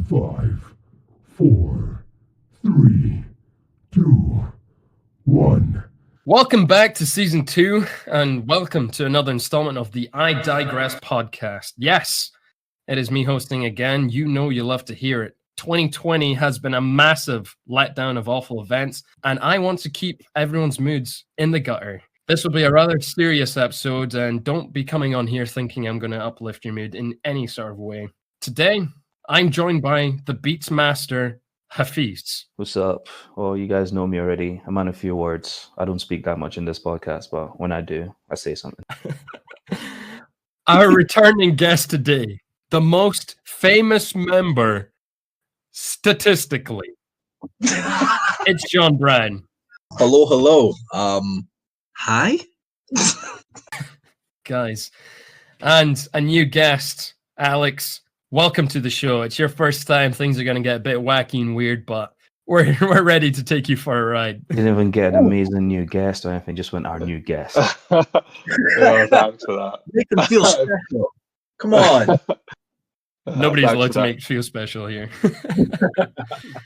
5, 4, 3, 2, 1. Welcome back to Season 2, and welcome to another installment of the I Digress podcast. Yes, it is me hosting again. You know you love to hear it. 2020 has been a massive letdown of awful events, and I want to keep everyone's moods in the gutter. This will be a rather serious episode, and don't be coming on here thinking I'm going to uplift your mood in any sort of way. Today, I'm joined by the Beats Master, Hafiz. What's up? Well, you guys know me already. I'm on a few words. I don't speak that much in this podcast, but when I do, I say something. Our returning guest today, the most famous member statistically. It's John Brown. Hello. Hi? Guys. And a new guest, Alex. Welcome to the show. It's your first time. Things are going to get a bit wacky and weird, but we're ready to take you for a ride. You didn't even get an amazing new guest or anything. Just went our new guest. Yeah, thanks for that. Make them feel special. Come on. Nobody's Thanks allowed for to that. make feel special here.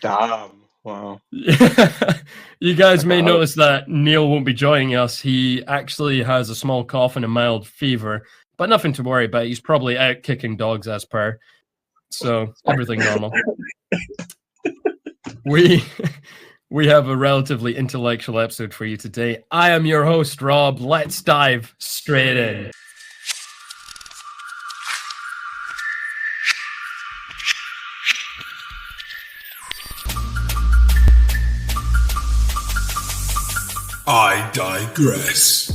Damn. Wow. You guys may notice that Neil won't be joining us. He actually has a small cough and a mild fever, but nothing to worry about. He's probably out kicking dogs as per. So everything normal. We have a relatively intellectual episode for you today. I am your host, Rob. Let's dive straight in. I digress.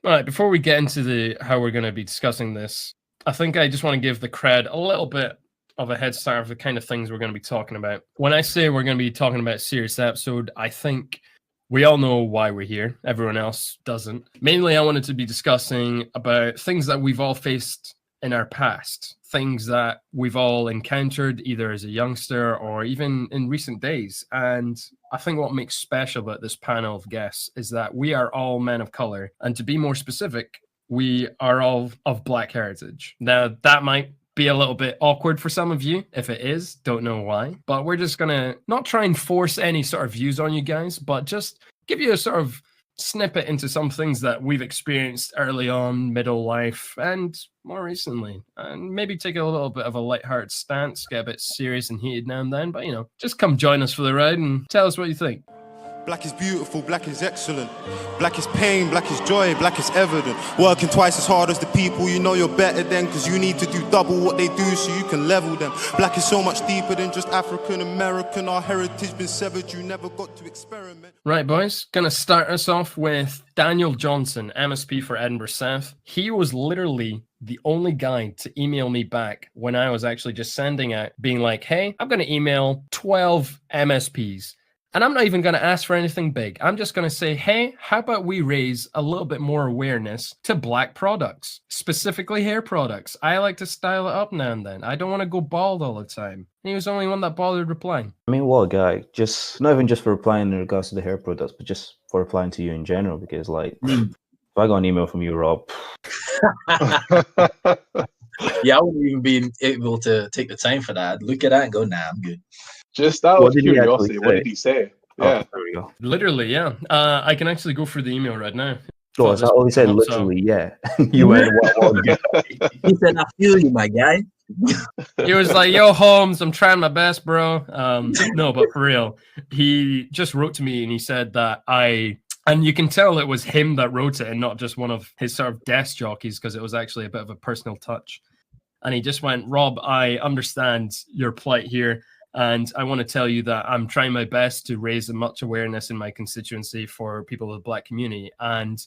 All right, before we get into how we're going to be discussing this, I think I just want to give the cred a little bit of a head start of the kind of things we're going to be talking about. When I say we're going to be talking about a serious episode, I think we all know why we're here. Everyone else doesn't. Mainly, I wanted to be discussing about things that we've all faced in our past, things that we've all encountered either as a youngster or even in recent days. And I think what makes special about this panel of guests is that we are all men of color. And to be more specific, we are all of Black heritage. Now, that might be a little bit awkward for some of you. If it is, don't know why. But we're just going to not try and force any sort of views on you guys, but just give you a sort of snippet into some things that we've experienced early on, middle life, and more recently. And maybe take a little bit of a lighthearted stance, get a bit serious and heated now and then. But, just come join us for the ride and tell us what you think. Black is beautiful, black is excellent. Black is pain, black is joy, black is evident. Working twice as hard as the people you know you're better than, because you need to do double what they do so you can level them. Black is so much deeper than just African American. Our heritage been severed, you never got to experiment. Right, boys, gonna start us off with Daniel Johnson, MSP for Edinburgh South. He was literally the only guy to email me back when I was actually just sending out, being like, hey, I'm gonna email 12 MSPs. And I'm not even going to ask for anything big. I'm just going to say, hey, how about we raise a little bit more awareness to Black products, specifically hair products. I like to style it up now and then. I don't want to go bald all the time. And he was the only one that bothered replying. I mean, what a guy. Just not even just for replying in regards to the hair products, but just for replying to you in general. Because, if I got an email from you, Rob. Yeah, I wouldn't even be able to take the time for that. I'd look at that and go, nah, I'm good. Just out What of did he curiosity, actually what say? did he say? Oh, Yeah. there we go. Literally, yeah. I can actually go through the email right now. Oh, is that all he said? Literally, yeah. You went, what? He said, I feel you, my guy. He was like, yo, Holmes, I'm trying my best, bro. No, but for real, he just wrote to me and he said that and you can tell it was him that wrote it and not just one of his sort of desk jockeys, because it was actually a bit of a personal touch. And he just went, Rob, I understand your plight here. And I want to tell you that I'm trying my best to raise as much awareness in my constituency for people of the Black community. And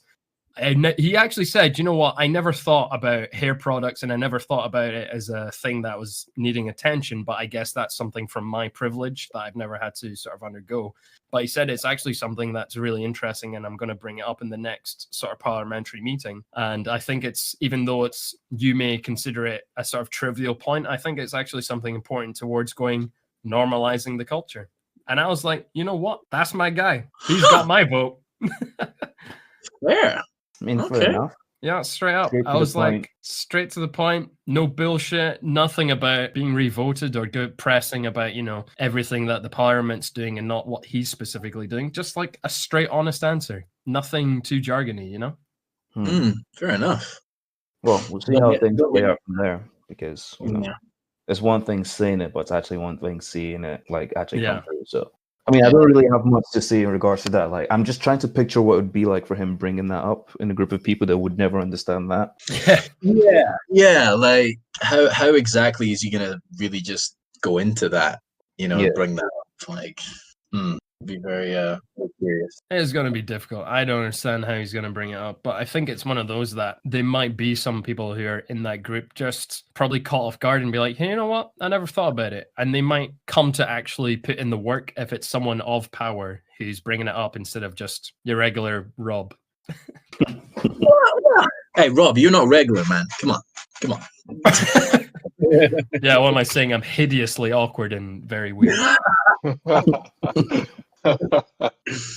he actually said, you know what, I never thought about hair products and I never thought about it as a thing that was needing attention, but I guess that's something from my privilege that I've never had to sort of undergo. But he said it's actually something that's really interesting and I'm going to bring it up in the next sort of parliamentary meeting. And I think it's, even though you may consider it a sort of trivial point, I think it's actually something important towards normalizing the culture. And I was like, you know what? That's my guy. He's got my vote. Where? I mean, fair enough. Yeah, straight up. Straight to I the was like, point. straight to the point, no bullshit, nothing about being revoted or pressing about, everything that the parliament's doing and not what he's specifically doing. Just like a straight, honest answer. Nothing too jargony. Fair enough. Well, we'll see Don't how get- things don't play get- out from there because Yeah. it's one thing saying it, but it's actually one thing seeing it like actually Yeah. come through. So I mean, I don't really have much to say in regards to that. Like, I'm just trying to picture what it would be like for him bringing that up in a group of people that would never understand that. Yeah. Like, how exactly is he gonna really just go into that? Yeah. Bring that up. Like, be very curious. It's going to be difficult. I don't understand how he's going to bring it up, but I think it's one of those that there might be some people who are in that group just probably caught off guard and be like, hey, you know what? I never thought about it. And they might come to actually put in the work if it's someone of power who's bringing it up instead of just your regular Rob. Hey, Rob, you're not regular, man. Come on. Yeah, what am I saying? I'm hideously awkward and very weird.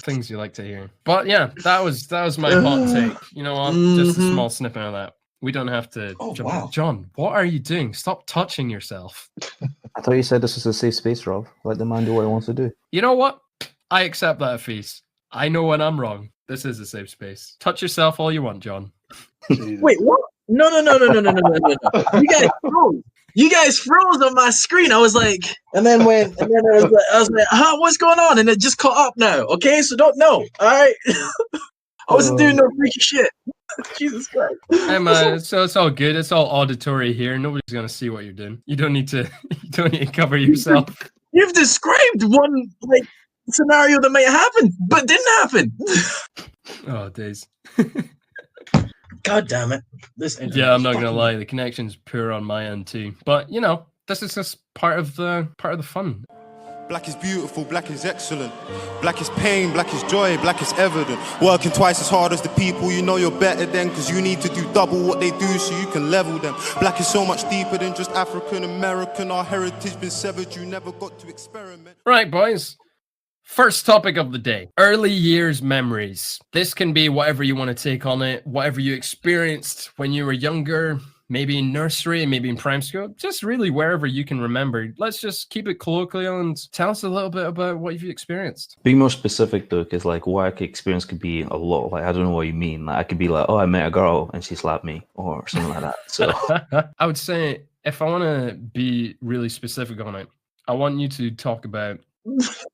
Things you like to hear. But yeah, that was my hot take. You know what? Just a small snippet of that. We don't have to jump in. John, what are you doing? Stop touching yourself. I thought you said this was a safe space, Rob. Let the man do what he wants to do. You know what? I accept that, Feast. I know when I'm wrong. This is a safe space. Touch yourself all you want, John. Wait, what? No. You guys froze on my screen. I was like, and then I was like, what's going on? And it just caught up now. Okay, so don't know. All right. I wasn't doing no freaky shit. Jesus Christ. Hey man, so it's all good. It's all auditory here. Nobody's gonna see what you're doing. You don't need to cover yourself. You've described one scenario that might happen, but didn't happen. Oh days. God damn it. Yeah, I'm not gonna lie, the connection's poor on my end too. But this is just part of the fun. Black is beautiful, black is excellent. Black is pain, black is joy, black is evident. Working twice as hard as the people you know you're better than, cause you need to do double what they do so you can level them. Black is so much deeper than just African American. Our heritage been severed, you never got to experiment. Right, boys. First topic of the day, early years memories. This can be whatever you want to take on it, whatever you experienced when you were younger, maybe in nursery, maybe in prime school, just really wherever you can remember. Let's just keep it colloquial and tell us a little bit about what you've experienced. Be more specific though, because like what I could experience could be a lot. Like I don't know what you mean. Like I could be like, oh, I met a girl and she slapped me or something like that. So I would say if I want to be really specific on it, I want you to talk about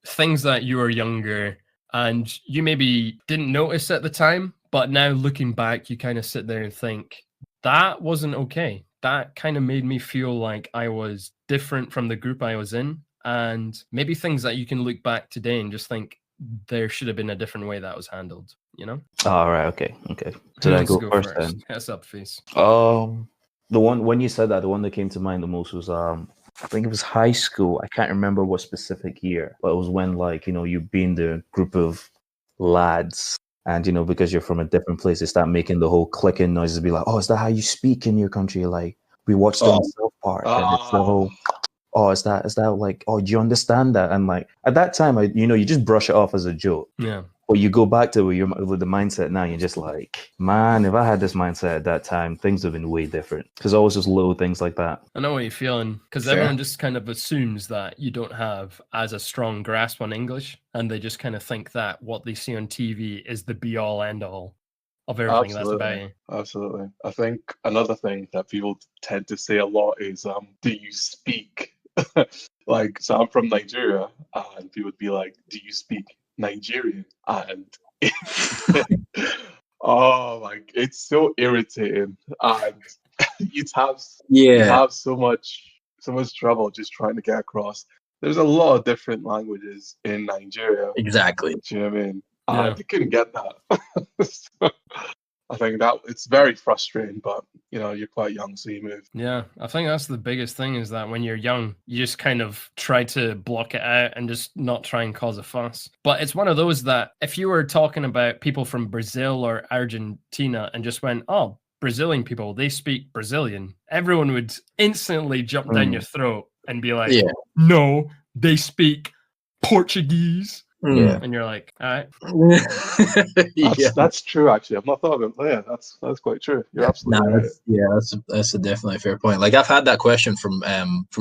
things that you were younger and you maybe didn't notice at the time, but now looking back, you kind of sit there and think, that wasn't okay. That kind of made me feel like I was different from the group I was in. And maybe things that you can look back today and just think there should have been a different way that was handled, all right, okay. Did I go first then? Heads up, Face. The one when you said that, the one that came to mind the most was I think it was high school. I can't remember what specific year, but it was when you be in the group of lads and because you're from a different place, they start making the whole clicking noises, be like, oh, is that how you speak in your country? Like we watched on South Park and it's the whole is that like, oh, do you understand that? And like at that time you just brush it off as a joke. Yeah. But you go back to with the mindset now, you're just like, man, if I had this mindset at that time, things would have been way different. Because always just little things like that. I know what you're feeling, because everyone just kind of assumes that you don't have as a strong grasp on English, and they just kind of think that what they see on TV is the be-all, end-all of everything that's about you. Absolutely. I think another thing that people tend to say a lot is, do you speak? So I'm from Nigeria, and people would be like, do you speak Nigerian? And it's so irritating, and you'd have so much trouble just trying to get across. There's a lot of different languages in Nigeria. Exactly. Do you know what I mean? Yeah. They couldn't get that. So, I think that it's very frustrating, but you're quite young, so you move. Yeah, I think that's the biggest thing, is that when you're young, you just kind of try to block it out and just not try and cause a fuss. But it's one of those that if you were talking about people from Brazil or Argentina and just went, oh, Brazilian people, they speak Brazilian, everyone would instantly jump down your throat and be like, no, they speak Portuguese. Yeah. and you're like, all right. That's true. Actually, I've not thought of it. Yeah, that's quite true. You're absolutely right. That's a definitely a fair point. Like I've had that question from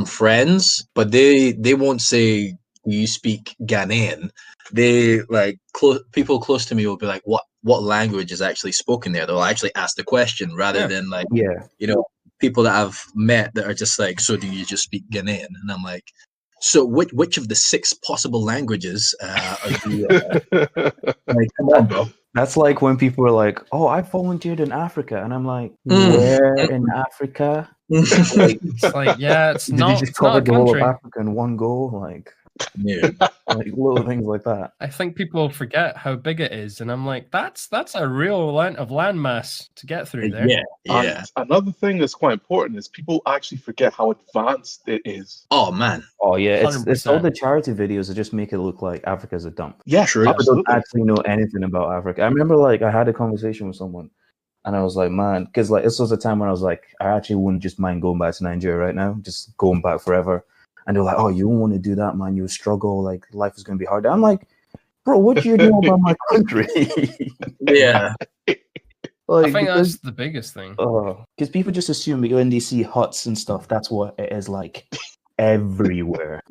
friends, but they won't say, "Do you speak Ghanaian?" They like people close to me will be like, "What language is actually spoken there?" They'll actually ask the question rather Yeah. than like, Yeah. you know, people that I've met that are just like, "So do you just speak Ghanaian?" And I'm like, "So which of the 6 possible languages are you?" Like, come on, bro. That's like when people are like, "Oh, I volunteered in Africa," and I'm like, Mm. "Where in Africa? Like, It's like, yeah, it's did you not. just It's not cover a the whole of country. Africa in one go?" Like Yeah. little things like that. I think people forget how big it is, and I'm like, that's a real amount of landmass to get through there. Yeah. Yeah. And another thing that's quite important is people actually forget how advanced it is. Oh man. Oh yeah, it's all 100%. the charity videos that just make it look like Africa's a dump. Yeah, True. People don't absolutely. actually know anything about Africa. I remember like I had a conversation with someone, and I was like, man, because like this was a time when I was like, I actually wouldn't just mind going back to Nigeria right now, just going back forever. And they're like, oh, you don't want to do that, man. You struggle. Like life is gonna be hard. I'm like, bro, what do you know about my country? Yeah. Like, I think because, that's the biggest thing. because people just assume when they see huts and stuff, that's what it is like everywhere.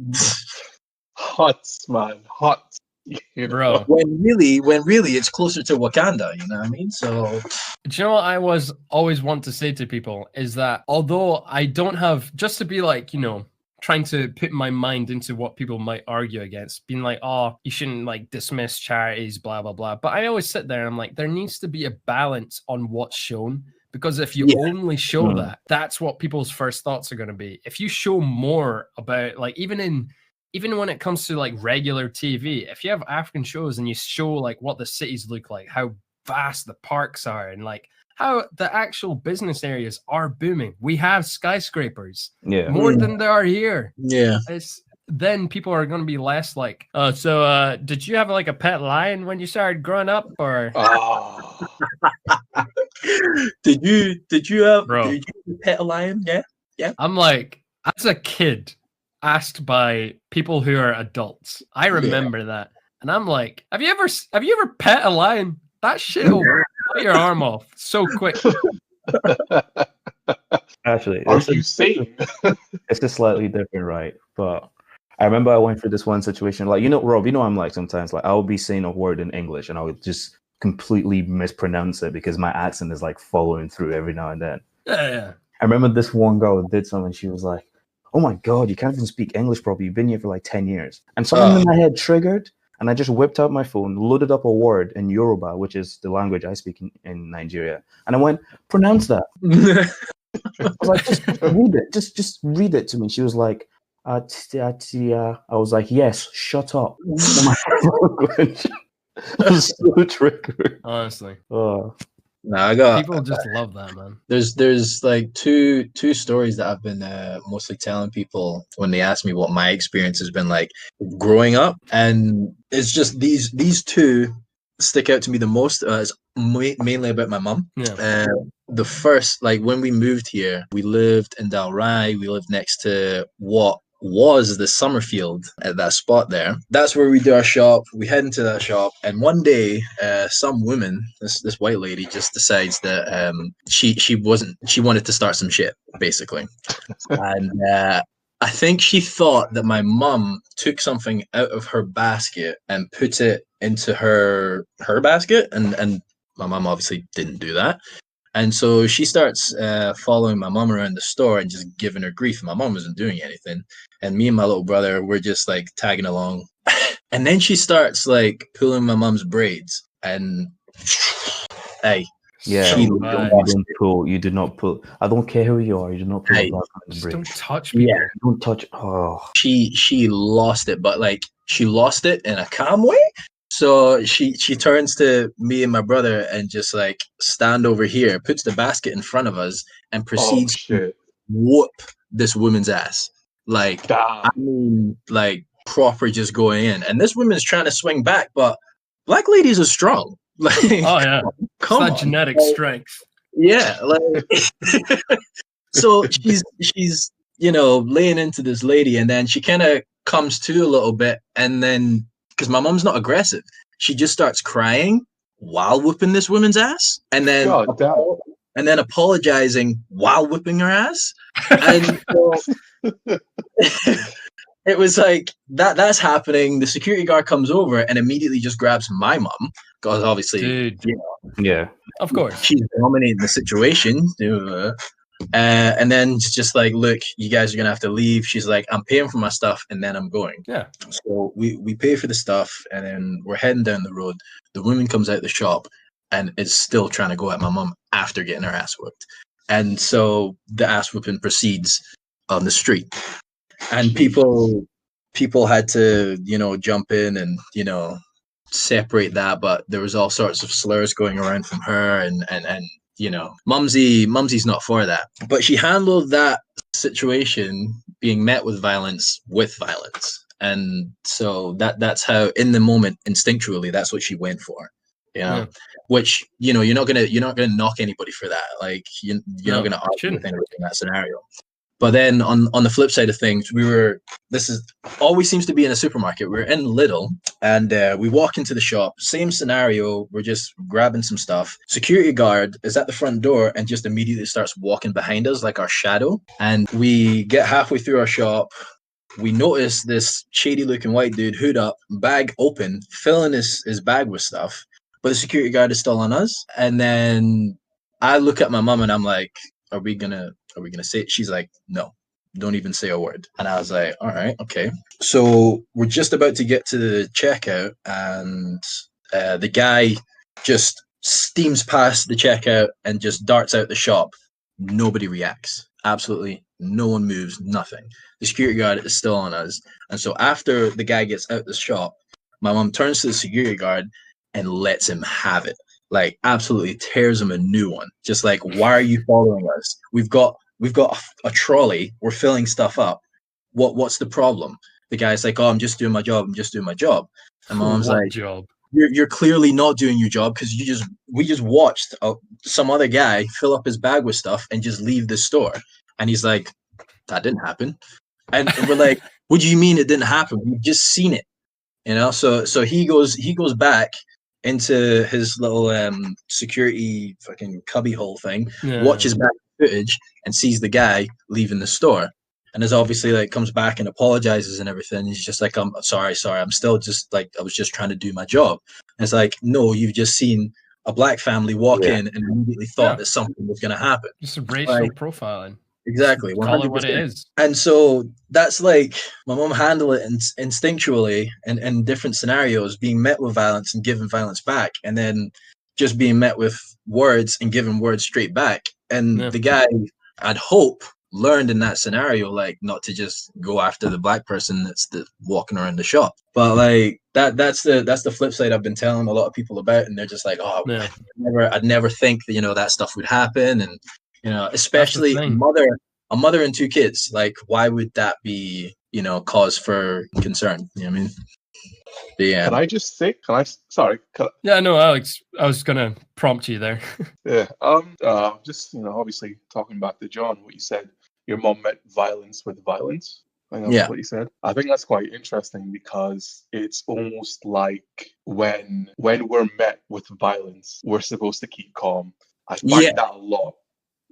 Huts, man, huts. You know? Bro, When really it's closer to Wakanda, you know what I mean? So do you know what I was always want to say to people is that although I don't have, just to be like, trying to put my mind into what people might argue against, being like, oh, you shouldn't like dismiss charities, blah, blah, blah. But I always sit there and I'm like, there needs to be a balance on what's shown. Because if you only show that, that's what people's first thoughts are going to be. If you show more about, like, even when it comes to like regular TV, if you have African shows and you show like what the cities look like, how vast the parks are, and like how the actual business areas are booming. We have skyscrapers more than there are here. yeah. Then people are going to be less like, oh, so did you have like a pet lion when you started growing up, or Oh, Did you have Bro. did you pet a lion? Yeah. I'm like, as a kid, asked by people who are adults, I remember that, and I'm like, have you ever pet a lion? That shit will bite your arm off so quick. Actually, are you sane? it's just slightly different, right? But I remember I went through this one situation, like, Rob, I'm like sometimes like I'll be saying a word in English and I would just completely mispronounce it because my accent is like following through every now and then. Yeah. I remember this one girl did something. She was like, "Oh my god, you can't even speak English properly. You've been here for like 10 years." And something in my head triggered, and I just whipped out my phone, loaded up a word in Yoruba, which is the language I speak in Nigeria, and I went, "Pronounce that." I was like, "Just read it. Just read it to me." She was like, I was like, "Yes, shut up." I was so triggered. Honestly, Oh. No, I got people just love that, man. there's like two stories that I've been mostly telling people when they ask me what my experience has been like growing up, and it's just these two stick out to me the most. It's mainly about my mom. Yeah. The first, like when we moved here, we lived in Dalry. We lived next to what was the Summerfield at that spot there. That's where we do our shop. We head into that shop, and one day, some woman, this white lady, just decides that she wanted to start some shit, basically, and I think she thought that my mum took something out of her basket and put it into her basket, and my mum obviously didn't do that. And so she starts following my mom around the store and just giving her grief. My mom wasn't doing anything. And me and my little brother were just like tagging along. And then she starts like pulling my mom's braids. And hey, Yeah, she you lost don't pull. You do not pull. I don't care who you are. You do not pull Hey, a black man's Just braid. don't touch people. Yeah. Don't touch. Oh, she lost it, but like she lost it in a calm way. So she turns to me and my brother and just like stand over here, puts the basket in front of us, and Oh proceeds to shit! whoop this woman's ass. Like Damn. I mean, like proper just going in. And this woman's trying to swing back, but black ladies are strong. Like, Oh yeah, come it's that on. genetic Like, strength. yeah, like so she's laying into this lady, and then she kind of comes to a little bit and then because my mom's not aggressive. She just starts crying while whooping this woman's ass, and then God damn. apologizing while whipping her ass. And so it was like that's happening. The security guard comes over and immediately just grabs my mom because obviously, Dude. you know, Yeah. Of course. she's dominating the situation. And then it's just like, look, you guys are gonna have to leave. She's like, I'm paying for my stuff and then I'm going. Yeah. So we pay for the stuff and then we're heading down the road. The woman comes out the shop and is still trying to go at my mom after getting her ass whooped. And so the ass whooping proceeds on the street. And people had to, you know, jump in and, you know, separate that, but there was all sorts of slurs going around from her and you know, Mumsy's not for that. But she handled that situation being met with violence. And so that's how in the moment, instinctually, that's what she went for. You know, Yeah. which, you know, you're not gonna knock anybody for that. Like you're not gonna argue shouldn't. with anybody in that scenario. But then on the flip side of things, this is always seems to be in a supermarket. We're in Lidl and we walk into the shop, same scenario. We're just grabbing some stuff. Security guard is at the front door and just immediately starts walking behind us like our shadow. And we get halfway through our shop. We notice this shady looking white dude, hood up, bag open, filling his bag with stuff. But the security guard is still on us. And then I look at my mom and I'm like, are we gonna say it? She's like, no, don't even say a word. And I was like, all right, okay. So we're just about to get to the checkout and the guy just steams past the checkout and just darts out the shop. Nobody reacts. Absolutely no one moves, nothing. The security guard is still on us. And so after the guy gets out the shop, my mom turns to the security guard and lets him have it. Like absolutely tears him a new one. Just like, why are you following us? We've got a trolley. We're filling stuff up. What's the problem? The guy's like, oh, I'm just doing my job. And mom's What like, job? you're clearly not doing your job because we just watched some other guy fill up his bag with stuff and just leave the store. And he's like, that didn't happen. And we're like, what do you mean it didn't happen? We've just seen it. You know, so he goes back into his little security fucking cubby hole thing, Yeah. watches back footage and sees the guy leaving the store. And is obviously like comes back and apologizes and everything. He's just like, I'm sorry. I'm still just like, I was just trying to do my job. And it's like, no, you've just seen a black family walk in and immediately thought that something was going to happen. Just racial profiling. Exactly. 100%. Call it what it is. And so that's like my mom handled it instinctually in different scenarios, being met with violence and giving violence back, and then just being met with words and giving words straight back. And the guy, I'd hope, learned in that scenario, like not to just go after the black person that's walking around the shop. But like that's the flip side I've been telling a lot of people about, and they're just like, oh, I'd never think that, you know, that stuff would happen. And you know, especially a mother and two kids. Like, why would that be, you know, cause for concern? You know what I mean? But yeah. Can I just say? Yeah, no, Alex, I was gonna prompt you there. Yeah. Just, you know, obviously talking back to John, what you said. Your mom met violence with violence. I think that's what you said. I think that's quite interesting because it's almost like when we're met with violence, we're supposed to keep calm. I find that a lot.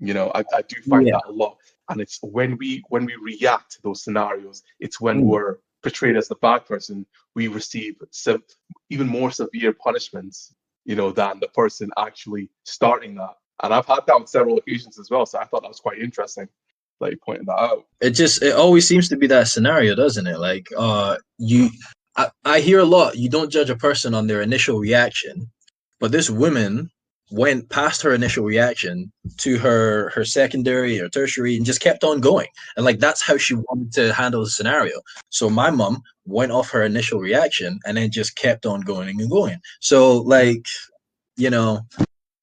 You know, I do find that a lot. And it's when we react to those scenarios, it's when we're portrayed as the bad person, we receive even more severe punishments, you know, than the person actually starting that. And I've had that on several occasions as well. So I thought that was quite interesting that you pointed that out. It always seems to be that scenario, doesn't it? Like, I hear a lot, you don't judge a person on their initial reaction, but this woman went past her initial reaction to her secondary or tertiary and just kept on going. And like, that's how she wanted to handle the scenario. So my mom went off her initial reaction and then just kept on going and going. So like, you know,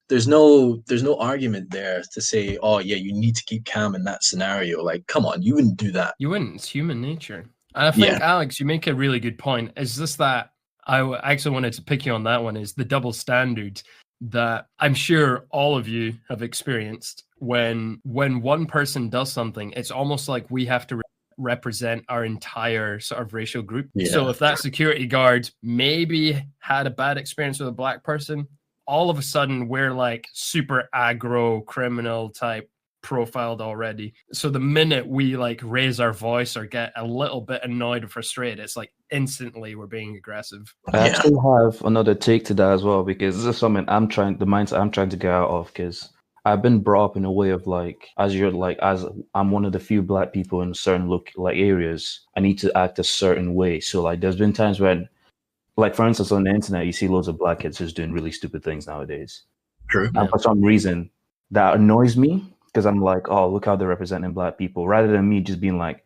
there's no argument there to say, oh yeah, you need to keep calm in that scenario. Like, come on, you wouldn't do that. You wouldn't. It's human nature. And I think, Alex, you make a really good point. Is this that I actually wanted to pick you on that one, is the double standard that I'm sure all of you have experienced when one person does something, it's almost like we have to react represent our entire sort of racial group. Yeah. So if that security guard maybe had a bad experience with a black person, all of a sudden we're like super aggro criminal type profiled already. So the minute we like raise our voice or get a little bit annoyed or frustrated, it's like instantly we're being aggressive. I Yeah. actually have another take to that as well, because this is something the mindset I'm trying to get out of, because I've been brought up in a way of like, as I'm one of the few black people in certain areas, I need to act a certain way. So like, there's been times when, like for instance, on the internet, you see loads of black kids just doing really stupid things nowadays. True. And for some reason, that annoys me, because I'm like, oh, look how they're representing black people, rather than me just being like,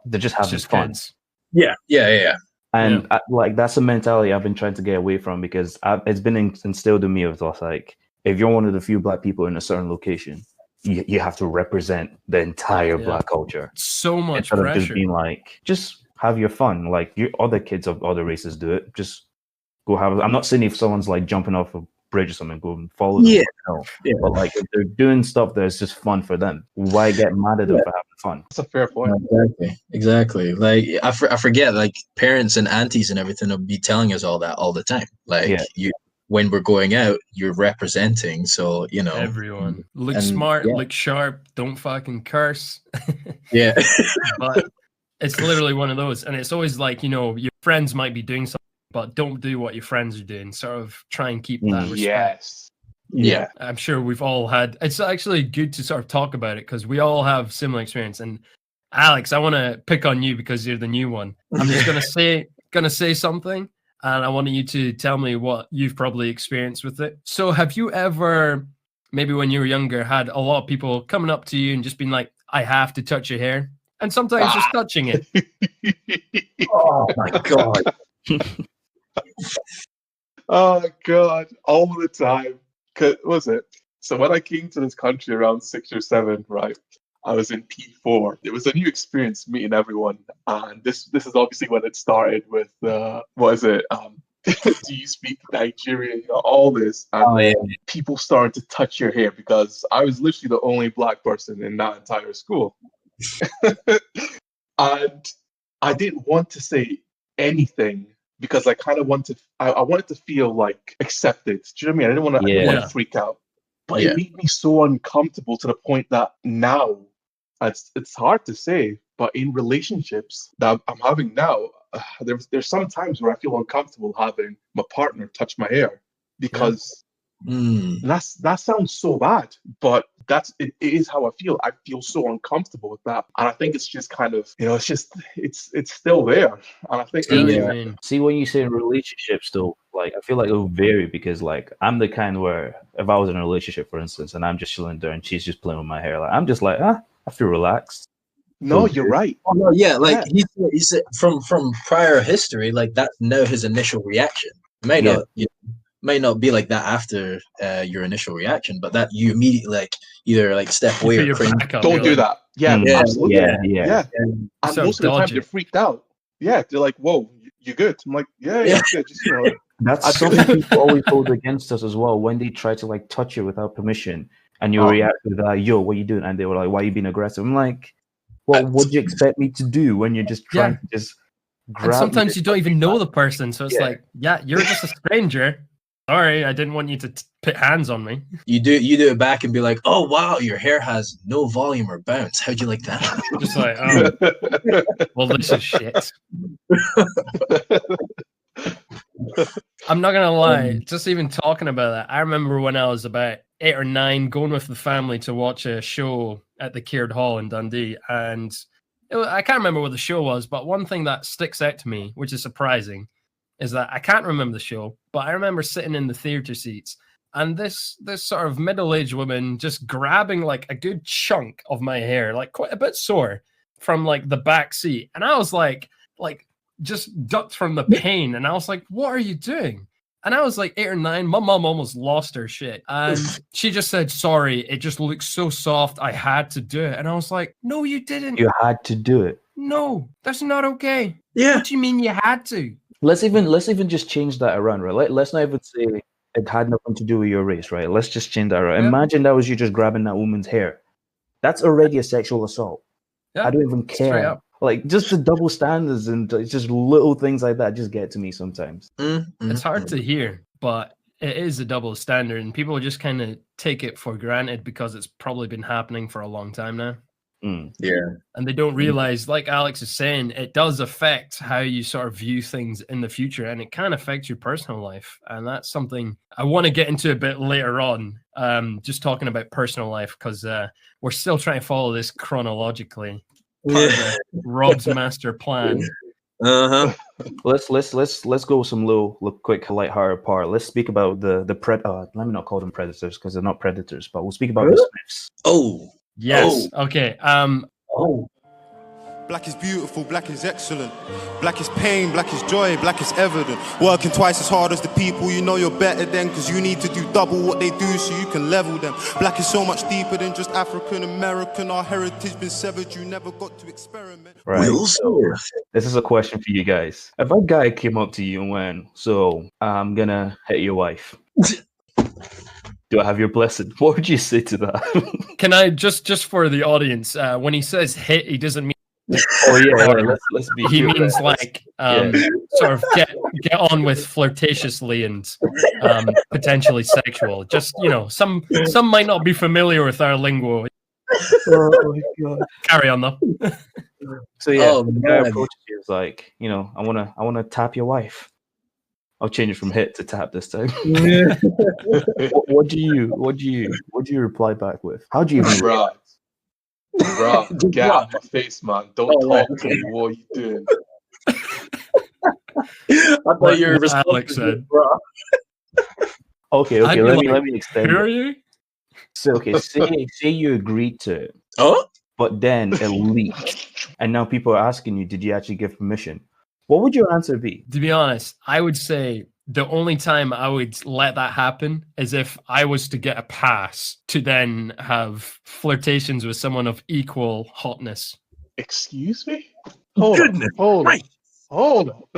they're just having fun. Kids. Yeah. And like, that's a mentality I've been trying to get away from, because it's been instilled in me of like, if you're one of the few black people in a certain location, you have to represent the entire black culture. So much Instead pressure. of just being like, just have your fun. Like, other kids of other races do it. Just go have. I'm not saying if someone's like jumping off a bridge or something, go and follow them. Yeah. No. But like, if they're doing stuff that's just fun for them, why get mad at them for having fun? That's a fair point. Exactly. Like I forget, like parents and aunties and everything will be telling us all that all the time. Like when we're going out, you're representing. So everyone look and, smart, look sharp, don't fucking curse. Yeah. But it's literally one of those, and it's always like, your friends might be doing something, but don't do what your friends are doing. Sort of try and keep that respect. Yes. Yeah. I'm sure we've all had. It's actually good to sort of talk about it, because we all have similar experience. And Alex, I want to pick on you because you're the new one. I'm just gonna say something, and I want you to tell me what you've probably experienced with it. So have you ever, maybe when you were younger, had a lot of people coming up to you and just being like, I have to touch your hair? And sometimes just touching it. Oh my god. Oh god, all the time. So when I came to this country around 6 or 7, right? I was in P4. It was a new experience meeting everyone, and this is obviously when it started with do you speak Nigerian? All this, and people started to touch your hair, because I was literally the only black person in that entire school, and I didn't want to say anything, because I kind of wanted to feel like accepted. Do you know what I mean? I didn't want to freak out. But it made me so uncomfortable to the point that now, it's hard to say, but in relationships that I'm having now, there's some times where I feel uncomfortable having my partner touch my hair, because that sounds so bad, but it is how I feel. I feel so uncomfortable with that, and I think it's just kind of, it's still there, and I think See, when you say in relationships, though, like, I feel like it'll vary, because like, I'm the kind where if I was in a relationship, for instance, and I'm just chilling there and she's just playing with my hair, like, I'm just like, I feel relaxed. No, you're right. Oh, no, yeah, like he said from prior history, like that's now his initial reaction. It may not be like that after your initial reaction, but that you immediately like either like step away or cringe. Don't do that. Yeah, absolutely. Yeah. And so most of the time they're freaked out. Yeah, they're like, "Whoa, you good?" I'm like, "Yeah, good." Just That's something people always hold against us as well, when they try to like touch you without permission, and you react with "Yo, what are you doing?" And they were like, "Why are you being aggressive?" I'm like, well, what do you expect me to do when you're just trying to just grab? And sometimes you don't even know the person, so it's like, you're just a stranger. Sorry, I didn't want you to put hands on me. You do it back and be like, "Oh wow, your hair has no volume or bounce. How'd you like that?" Just like, oh, well, this is shit. I'm not gonna lie, just even talking about that, I remember when I was about 8 or 9 going with the family to watch a show at the Caird Hall in Dundee, and I can't remember what the show was, but one thing that sticks out to me, which is surprising, is that I can't remember the show, but I remember sitting in the theater seats, and this sort of middle-aged woman just grabbing like a good chunk of my hair, like quite a bit sore, from like the back seat, and I was like just ducked from the pain, and I was like, "What are you doing?" And I was like 8 or 9. My mom almost lost her shit, and she just said, "Sorry, it just looks so soft. I had to do it." And I was like, "No, you didn't. You had to do it. No, that's not okay." Yeah. What do you mean you had to? Let's even just change that around, right? Let's not even say it had nothing to do with your race, right? Let's just change that around. Yeah. Imagine that was you just grabbing that woman's hair. That's already a sexual assault. Yeah, I don't even care Like just the double standards and just little things like that just get to me sometimes. It's hard to hear, but it is a double standard, and people just kind of take it for granted because it's probably been happening for a long time now. Yeah. And they don't realize, like Alex is saying, it does affect how you sort of view things in the future, and it can affect your personal life. And that's something I want to get into a bit later on, just talking about personal life, because we're still trying to follow this chronologically. Part of Rob's master plan. Let's go some little quick lighthearted part. Let's speak about the let me not call them predators because they're not predators, but we'll speak about the Smiths. Oh. Yes. Okay. Black is beautiful, black is excellent. Black is pain, black is joy, black is evident. Working twice as hard as the people you know you're better than, because you need to do double what they do so you can level them. Black is so much deeper than just African American. Our heritage been severed, you never got to experiment. Right. So, this is a question for you guys. If a guy came up to you and went, "So I'm gonna hit your wife," do I have your blessing? What would you say to that? Can I just for the audience, when he says hit, he doesn't mean. Oh yeah, let's be. He means like sort of get on with flirtatiously and potentially sexual. Just some might not be familiar with our lingo. Oh my God. Carry on though. So yeah, the guy approaches you is like, I wanna tap your wife. I'll change it from hit to tap this time. What do you reply back with? How do you even Bruh, get out of my face, man. Don't talk to me. What are you doing? I thought you were Alex said. Okay, let me extend. Who are you? So say you agreed to it. Oh? But then it leaked. And now people are asking you, did you actually give permission? What would your answer be? To be honest, I would say the only time I would let that happen is if I was to get a pass to then have flirtations with someone of equal hotness. Excuse me? Hold on. Hello.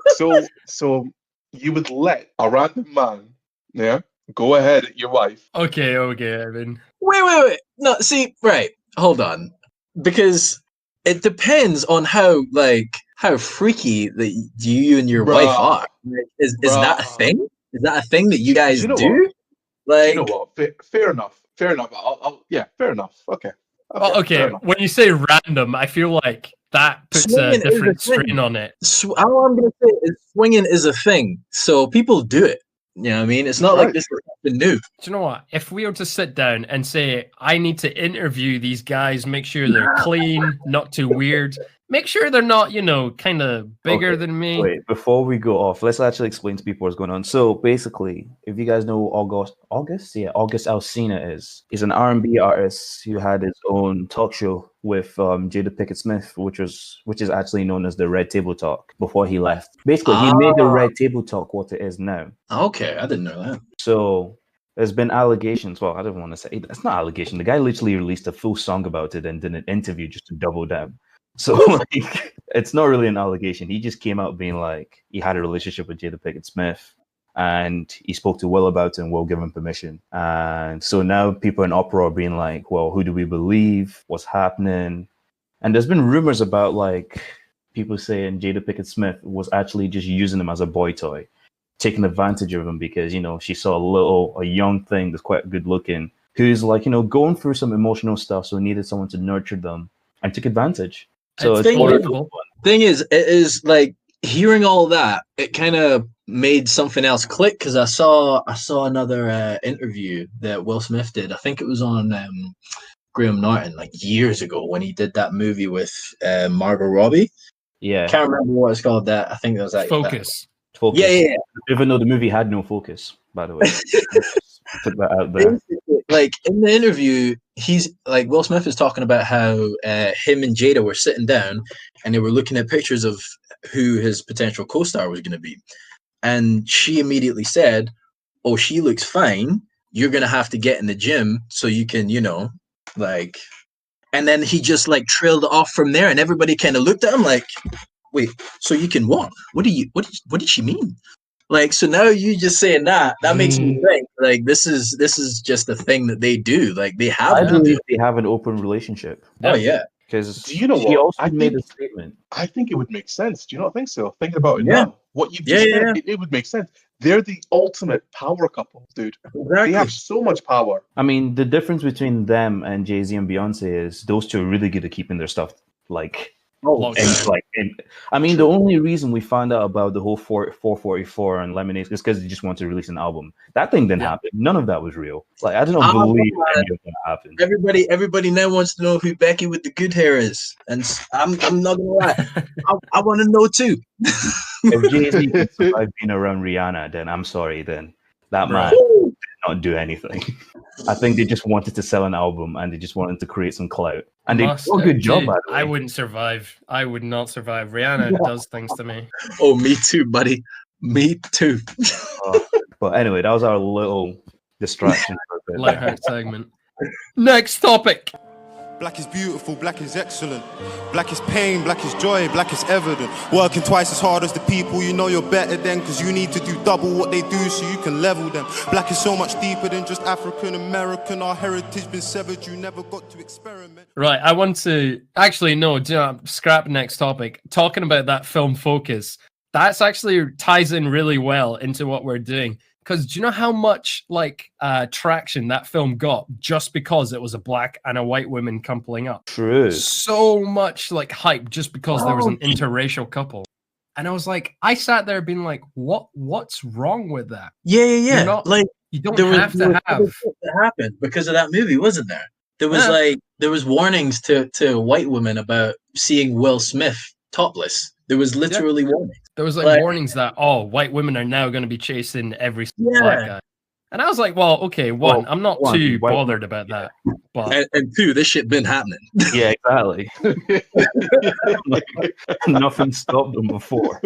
So you would let a random man, go ahead at your wife? Okay, Evan. Wait. No, see, right. Hold on. Because it depends on how freaky that you and your wife are. Like, is that a thing? Is that a thing that you guys do? Like, you know what? Fair enough. Fair enough. Fair enough. Okay. Okay. When you say random, I feel like that puts a different strain on it. All I'm gonna say is swinging is a thing, so people do it. You know what I mean? It's not like this is something new. Do you know what? If we were to sit down and say, I need to interview these guys, make sure they're clean, not too weird, make sure they're not, kind of bigger than me. Wait, before we go off, let's actually explain to people what's going on. So basically, if you guys know August Alsina is an R&B artist who had his own talk show with Jada Pinkett Smith, which is actually known as the Red Table Talk before he left. Basically, he made the Red Table Talk what it is now. Okay, I didn't know that. So there's been allegations. Well, I don't want to say it's not allegation. The guy literally released a full song about it and did an interview just to double down. So it's not really an allegation. He just came out being like he had a relationship with Jada Pinkett Smith and he spoke to Will about it and Will gave him permission. And so now people in uproar being like, well, who do we believe? What's happening? And there's been rumors about like people saying Jada Pinkett Smith was actually just using him as a boy toy, taking advantage of him because, she saw a young thing that's quite good looking, who's like, going through some emotional stuff. So needed someone to nurture them and took advantage. So it's believable. Thing is, it is like hearing all that, it kind of made something else click because I saw another interview that Will Smith did. I think it was on Graham Norton like years ago when he did that movie with Margot Robbie. Yeah, can't remember what it's called. That I think that was like Focus. Focus. Yeah. Even though the movie had no focus, by the way. Put that out there. Like in the interview, he's like Will Smith is talking about how him and Jada were sitting down and they were looking at pictures of who his potential co-star was going to be, and she immediately said, "Oh, she looks fine. You're going to have to get in the gym so you can, like." And then he just like trailed off from there, and everybody kind of looked at him like, "Wait, so you can walk? What did she mean?" Like, so now you just saying that makes me think like this is just a thing that they do. Like they have I to believe do. they have an open relationship Oh yeah, because Do you know she what? also made a statement. I think it would make sense. Do you not think so? Thinking about it Yeah. now, what you've Yeah, just yeah, said, it would make sense. They're the ultimate power couple, dude. exactly. They have so much power. I mean, the difference between them and Jay-Z and Beyonce is those two are really good at keeping their stuff like. Locked down. I mean, the only reason we found out about the whole 444 and Lemonade is because they just wanted to release an album. That thing didn't happen. None of that was real. Like, I don't believe any of that happened. Everybody now wants to know who Becky with the good hair is, and I'm not gonna lie, I want to know too. If Jay-Z can survive being around Rihanna, then I'm sorry, then that man Woo! did not do anything. I think they just wanted to sell an album and they just wanted to create some clout. And they did a good job, dude, by the way. I wouldn't survive. I would not survive. Rihanna does things to me. Oh, me too, buddy. Me too. But anyway, that was our little distraction for a bit. Lightheart segment. Next topic. Black is beautiful, black is excellent. Black is pain, black is joy, black is evident. Working twice as hard as the people, you know you're better than, because you need to do double what they do so you can level them. Black is so much deeper than just African American. Our heritage been severed, you never got to experiment. Right, I want to actually no, scrap next topic. Talking about that film Focus, that's actually ties in really well into what we're doing. Because do you know how much like traction that film got just because it was a black and a white woman coupling up? True. So much like hype just because there was an interracial couple. And I was like, I sat there being like, what's wrong with that? Yeah. You're not, like you don't there have to have. That happened because of that movie, wasn't there? There was there was warnings to white women about seeing Will Smith topless. There was literally warnings. There was like warnings that white women are now going to be chasing every black guy. And I was like, well, okay, I'm not too bothered about that. But and two, this shit been happening. Yeah, exactly. Nothing stopped them before.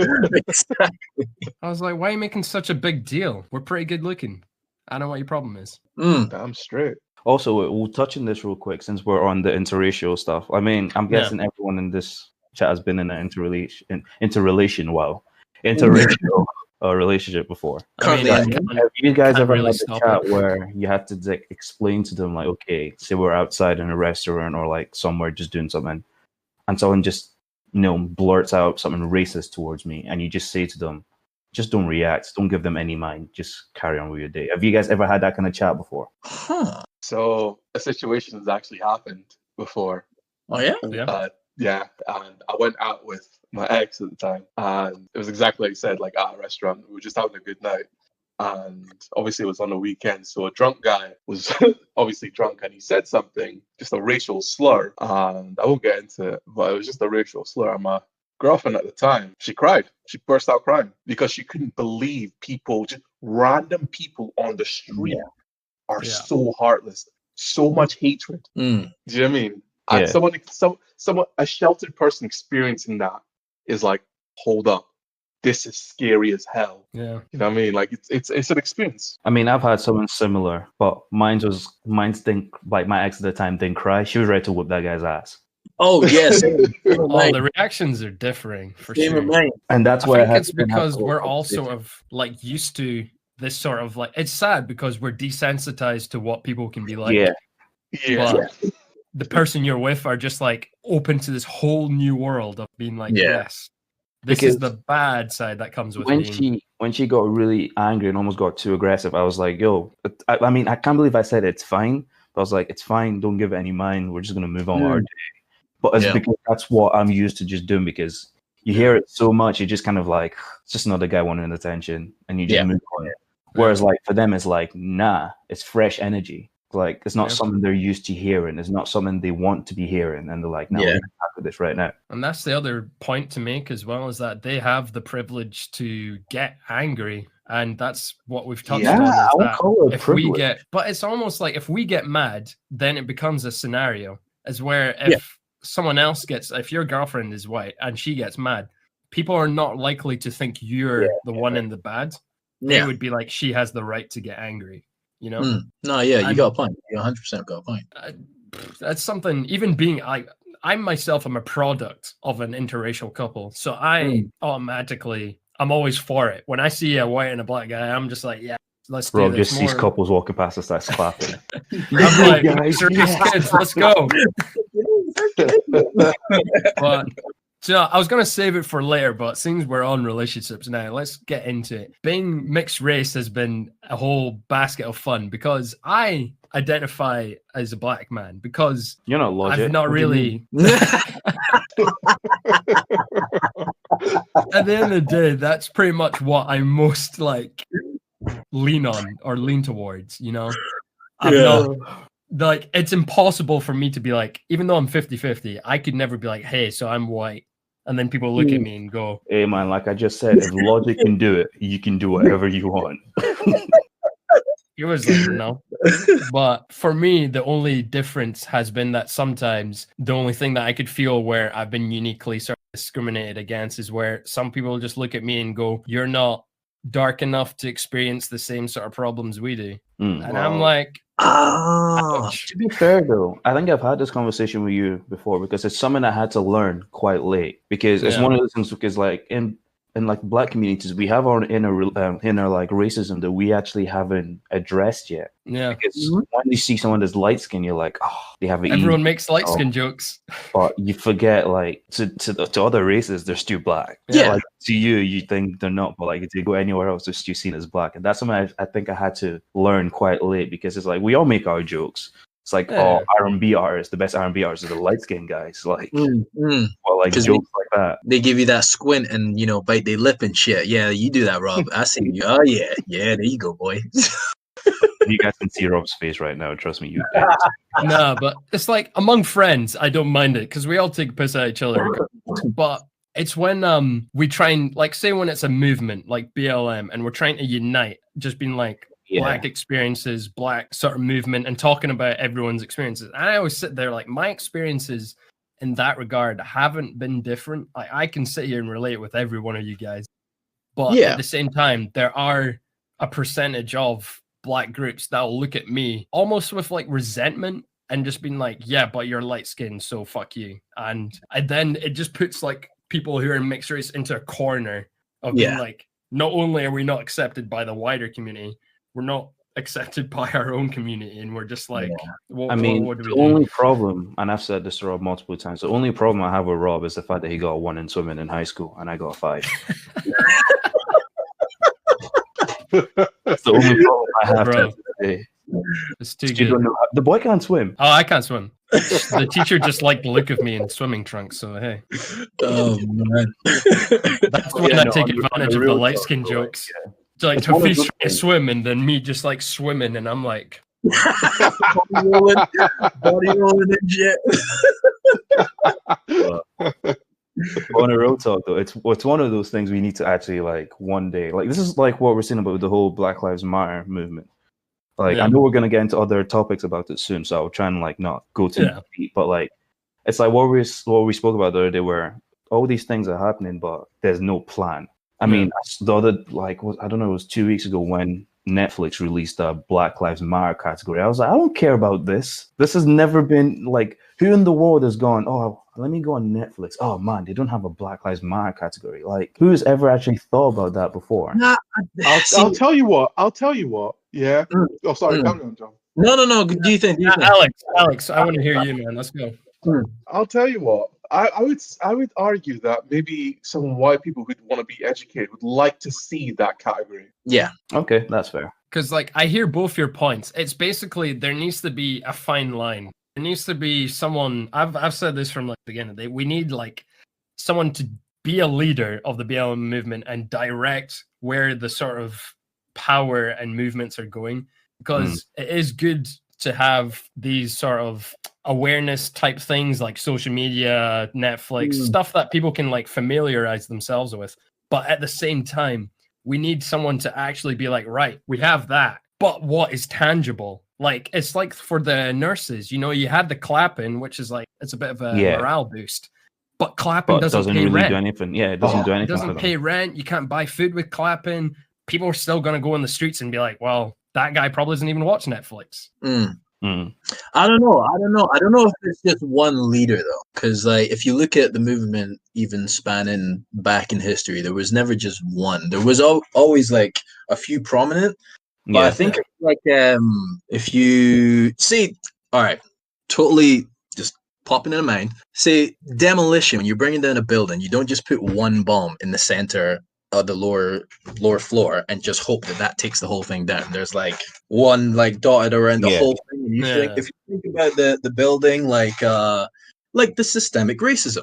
Exactly. I was like, why are you making such a big deal? We're pretty good looking. I know what your problem is. Damn straight. Also, we'll touch on this real quick since we're on the interracial stuff. I mean, I'm guessing everyone in this chat has been in an interracial relationship before. I mean, have you guys ever really had a chat where you had to like explain to them, like, okay, say we're outside in a restaurant or like somewhere just doing something, and someone just blurts out something racist towards me, and you just say to them, just don't react, don't give them any mind, just carry on with your day. Have you guys ever had that kind of chat before? So a situation has actually happened before. Oh yeah? Yeah, and I went out with my ex at the time, and it was exactly like you said, like at a restaurant. We were just having a good night, and obviously it was on the weekend, so a drunk guy was obviously drunk, and he said something, just a racial slur, and I won't get into it, but it was just a racial slur. And my girlfriend at the time, she cried. She burst out crying because she couldn't believe people, just random people on the street, are so heartless, so much hatred. Do you know what I mean? And someone, a sheltered person experiencing that is like, hold up, this is scary as hell. Yeah, you know what I mean? Like it's an experience. I mean, I've had something similar, but mine's didn't, like, my ex at the time didn't cry. She was ready to whip that guy's ass. Oh yes. The reactions are differing for sure. And that's why I think it's because we're all sort of like used to this sort of like. It's sad because we're desensitized to what people can be like. But the person you're with are just like open to this whole new world of being like, yes, this is the bad side that comes with when she got really angry and almost got too aggressive, I was like, yo, I mean, I can't believe I said it's fine. But I was like, it's fine, don't give it any mind. We're just gonna move on with our day. But it's because that's what I'm used to just doing, because you hear it so much, you're just kind of like, it's just another guy wanting attention, and you just move on. Whereas like for them, it's like, nah, it's fresh energy. Like it's not something they're used to hearing. It's not something they want to be hearing, and they're like, no, we're gonna tackle this right now. And that's the other point to make as well, is that they have the privilege to get angry, and that's what we've touched on. I would call it if privilege. but it's almost like if we get mad, then it becomes a scenario, as where if someone else if your girlfriend is white and she gets mad, people are not likely to think you're the one in the bad. They would be like, she has the right to get angry. You know? No, you got a point. You 100% got a point. That's something, even being, I myself am a product of an interracial couple. So I automatically I'm always for it. When I see a white and a black guy, I'm just like, yeah, let's do Rob this just sees more. couples walking past and starts clapping. I'm like, Guys, serious yeah. kids, let's go. But so I was gonna save it for later, but since we're on relationships now, let's get into it. Being mixed race has been a whole basket of fun because I identify as a black man because You're not logic. I've not What do you really. mean? At the end of the day, that's pretty much what I most like lean on or lean towards. You know, I've not. Like, it's impossible for me to be like, even though I'm 50-50, I could never be like, hey, so I'm white. And then people look at me and go, Hey man, like I just said, if logic can do it, you can do whatever you want. it was like, no. But for me, the only difference has been that sometimes the only thing that I could feel where I've been uniquely sort of discriminated against is where some people just look at me and go, you're not dark enough to experience the same sort of problems we do. And I'm like, ouch. To be fair though, I think I've had this conversation with you before because it's something I had to learn quite late. Because it's one of those things because like in like black communities, we have our inner like racism that we actually haven't addressed yet. Yeah. Because when you see someone that's light skinned, you're like, oh, they have it. Everyone makes light skin jokes. But you forget, like, to other races, they're still black. Yeah. Like, to you think they're not, but like if you go anywhere else, they're still seen as black. And that's something I think I had to learn quite late because it's like we all make our jokes. It's like, oh, R&B artists, the best R&B artists are the light skinned guys. Like, or like jokes like that. They give you that squint and bite their lip and shit. Yeah, you do that, Rob. I see you. Oh yeah, there you go, boy. You guys can see Rob's face right now. Trust me, you. No, but it's like among friends, I don't mind it because we all take a piss at each other. But it's when we try and like say when it's a movement like BLM and we're trying to unite, just being like black experiences, black sort of movement, and talking about everyone's experiences. And I always sit there like my experiences in that regard haven't been different. I can sit here and relate with every one of you guys, but at the same time, there are a percentage of black groups that will look at me almost with like resentment and just being like, yeah, but you're light skinned, so fuck you. And then it just puts like people who are in mixed race into a corner of being like, not only are we not accepted by the wider community, we're not accepted by our own community, and we're just like, what do we do? Only problem, and I've said this to Rob multiple times, the only problem I have with Rob is the fact that he got a 1 in swimming in high school and I got a 5. That's the only problem I have today. It's too good. The boy can't swim. Oh, I can't swim. The teacher just liked the look of me in swimming trunks, so hey. Oh man. That's when I take advantage of the light skin jokes. Like Tofee's trying to swim and then me just like swimming and I'm like body rolling and shit. On a real talk though, it's one of those things we need to actually like one day. Like this is like what we're seeing about the whole Black Lives Matter movement. Like I know we're gonna get into other topics about it soon, so I'll try and like not go too deep. But like it's like what we spoke about the other day, where all these things are happening, but there's no plan. I mean, the other I don't know, it was 2 weeks ago when Netflix released a Black Lives Matter category. I was like, I don't care about this. This has never been like, who in the world has gone, oh, let me go on Netflix. Oh man, they don't have a Black Lives Matter category. Like, who's ever actually thought about that before? I'll tell you what. Yeah. Oh, sorry. Come on, John. No. Do you think? Alex, I want to hear you, man. Let's go. I'll tell you what. I would argue that maybe some white people who'd want to be educated would like to see that category. Yeah. Okay, that's fair. Because like I hear both your points. It's basically there needs to be a fine line. There needs to be someone. I've said this from like the beginning. We need like someone to be a leader of the BLM movement and direct where the sort of power and movements are going. Because it is good to have these sort of awareness type things like social media, Netflix, stuff that people can like familiarize themselves with. But at the same time, we need someone to actually be like, right, we have that, but what is tangible? Like, it's like for the nurses, you had the clapping, which is like, it's a bit of a morale boost, but clapping doesn't pay really rent. Do anything. Yeah, it doesn't do anything. It doesn't pay rent. You can't buy food with clapping. People are still going to go in the streets and be like, well, that guy probably doesn't even watch Netflix. Mm. I don't know. I don't know if it's just one leader though, because like if you look at the movement, even spanning back in history, there was never just one. There was always like a few prominent. But I Yeah. think like if you see, all right, totally just popping in mind. Say demolition. When you're bringing down a building, you don't just put one bomb in the center of the lower floor and just hope that that takes the whole thing down. There's like one like dotted around the Yeah. whole thing. And you think Yeah. if you think about the building like the systemic racism.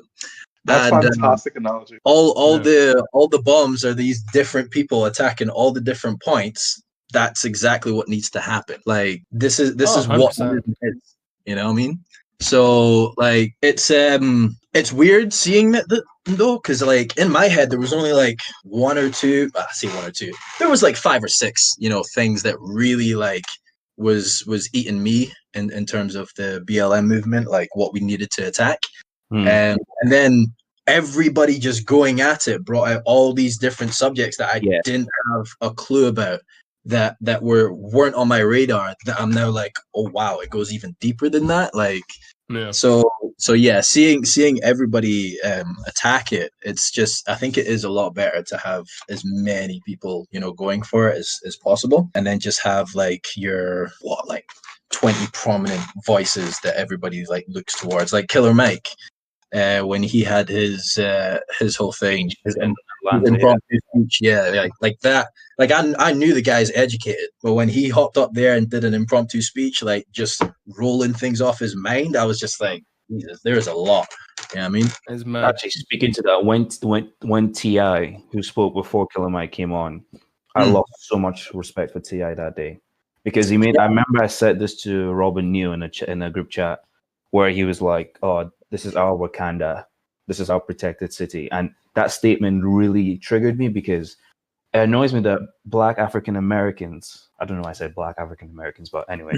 That's And fantastic analogy. all Yeah. the bombs are these different people attacking all the different points. That's exactly what needs to happen. Like this is Oh, what 100%. it is. You know what I mean? So like it's weird seeing that though, because like in my head there was only like one or two. I say one or two. There was like 5 or 6, things that really like was eating me in terms of the BLM movement, like what we needed to attack. Mm. And then everybody just going at it brought out all these different subjects that I Yeah. didn't have a clue about that weren't on my radar that I'm now like, oh wow, it goes even deeper than that. Like Yeah. so yeah, seeing everybody attack it, it's just I think it is a lot better to have as many people, going for it as possible, and then just have like your 20 prominent voices that everybody like looks towards, like Killer Mike. When he had his whole thing, his Atlanta, impromptu speech, yeah, like that. Like I knew the guy's educated, but when he hopped up there and did an impromptu speech, like just rolling things off his mind, I was just like, Jesus, there's a lot. You know what I mean? It's yeah. mad. Actually, speaking to that, when Ti, who spoke before Killer Mike, came on, I lost so much respect for Ti that day because he made. I remember I said this to Robin New in a group chat where he was like, "Oh, this is our Wakanda. This is our protected city." And that statement really triggered me because it annoys me that Black African Americans, I don't know why I said Black African Americans, but anyway,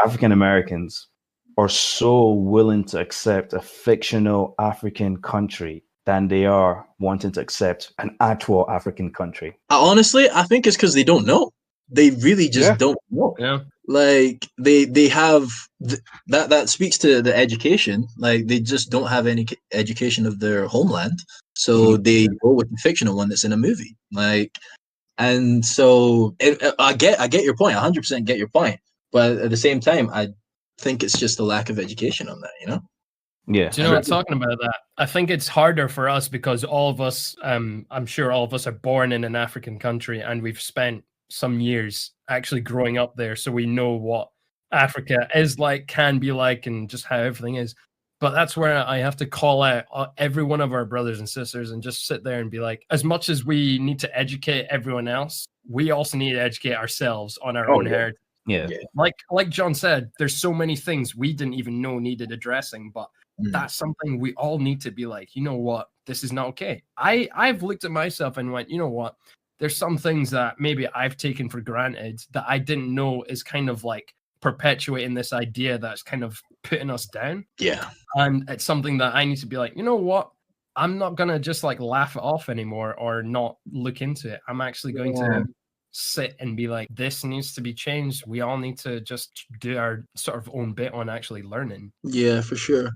African Americans are so willing to accept a fictional African country than they are wanting to accept an actual African country. Honestly, I think it's because they don't know. They really just don't know. Yeah. Like they have that speaks to the education. Like they just don't have any education of their homeland, so they go with the fictional one that's in a movie. Like, and so I get your point. 100% get your point. But at the same time, I think it's just a lack of education on that. Yeah. Do you know what, talking about that? I think it's harder for us because all of us, I'm sure all of us are born in an African country and we've spent some years actually growing up there. So we know what Africa is like, can be like, and just how everything is. But that's where I have to call out every one of our brothers and sisters and just sit there and be like, as much as we need to educate everyone else, we also need to educate ourselves on our own heritage. Yeah. Like John said, there's so many things we didn't even know needed addressing, but that's something we all need to be like, you know what, this is not okay. I've looked at myself and went, you know what, there's some things that maybe I've taken for granted that I didn't know is kind of like perpetuating this idea that's kind of putting us down. Yeah. And it's something that I need to be like, you know what, I'm not gonna just like laugh it off anymore or not look into it. I'm actually going to sit and be like, this needs to be changed. We all need to just do our sort of own bit on actually learning. Yeah, for sure.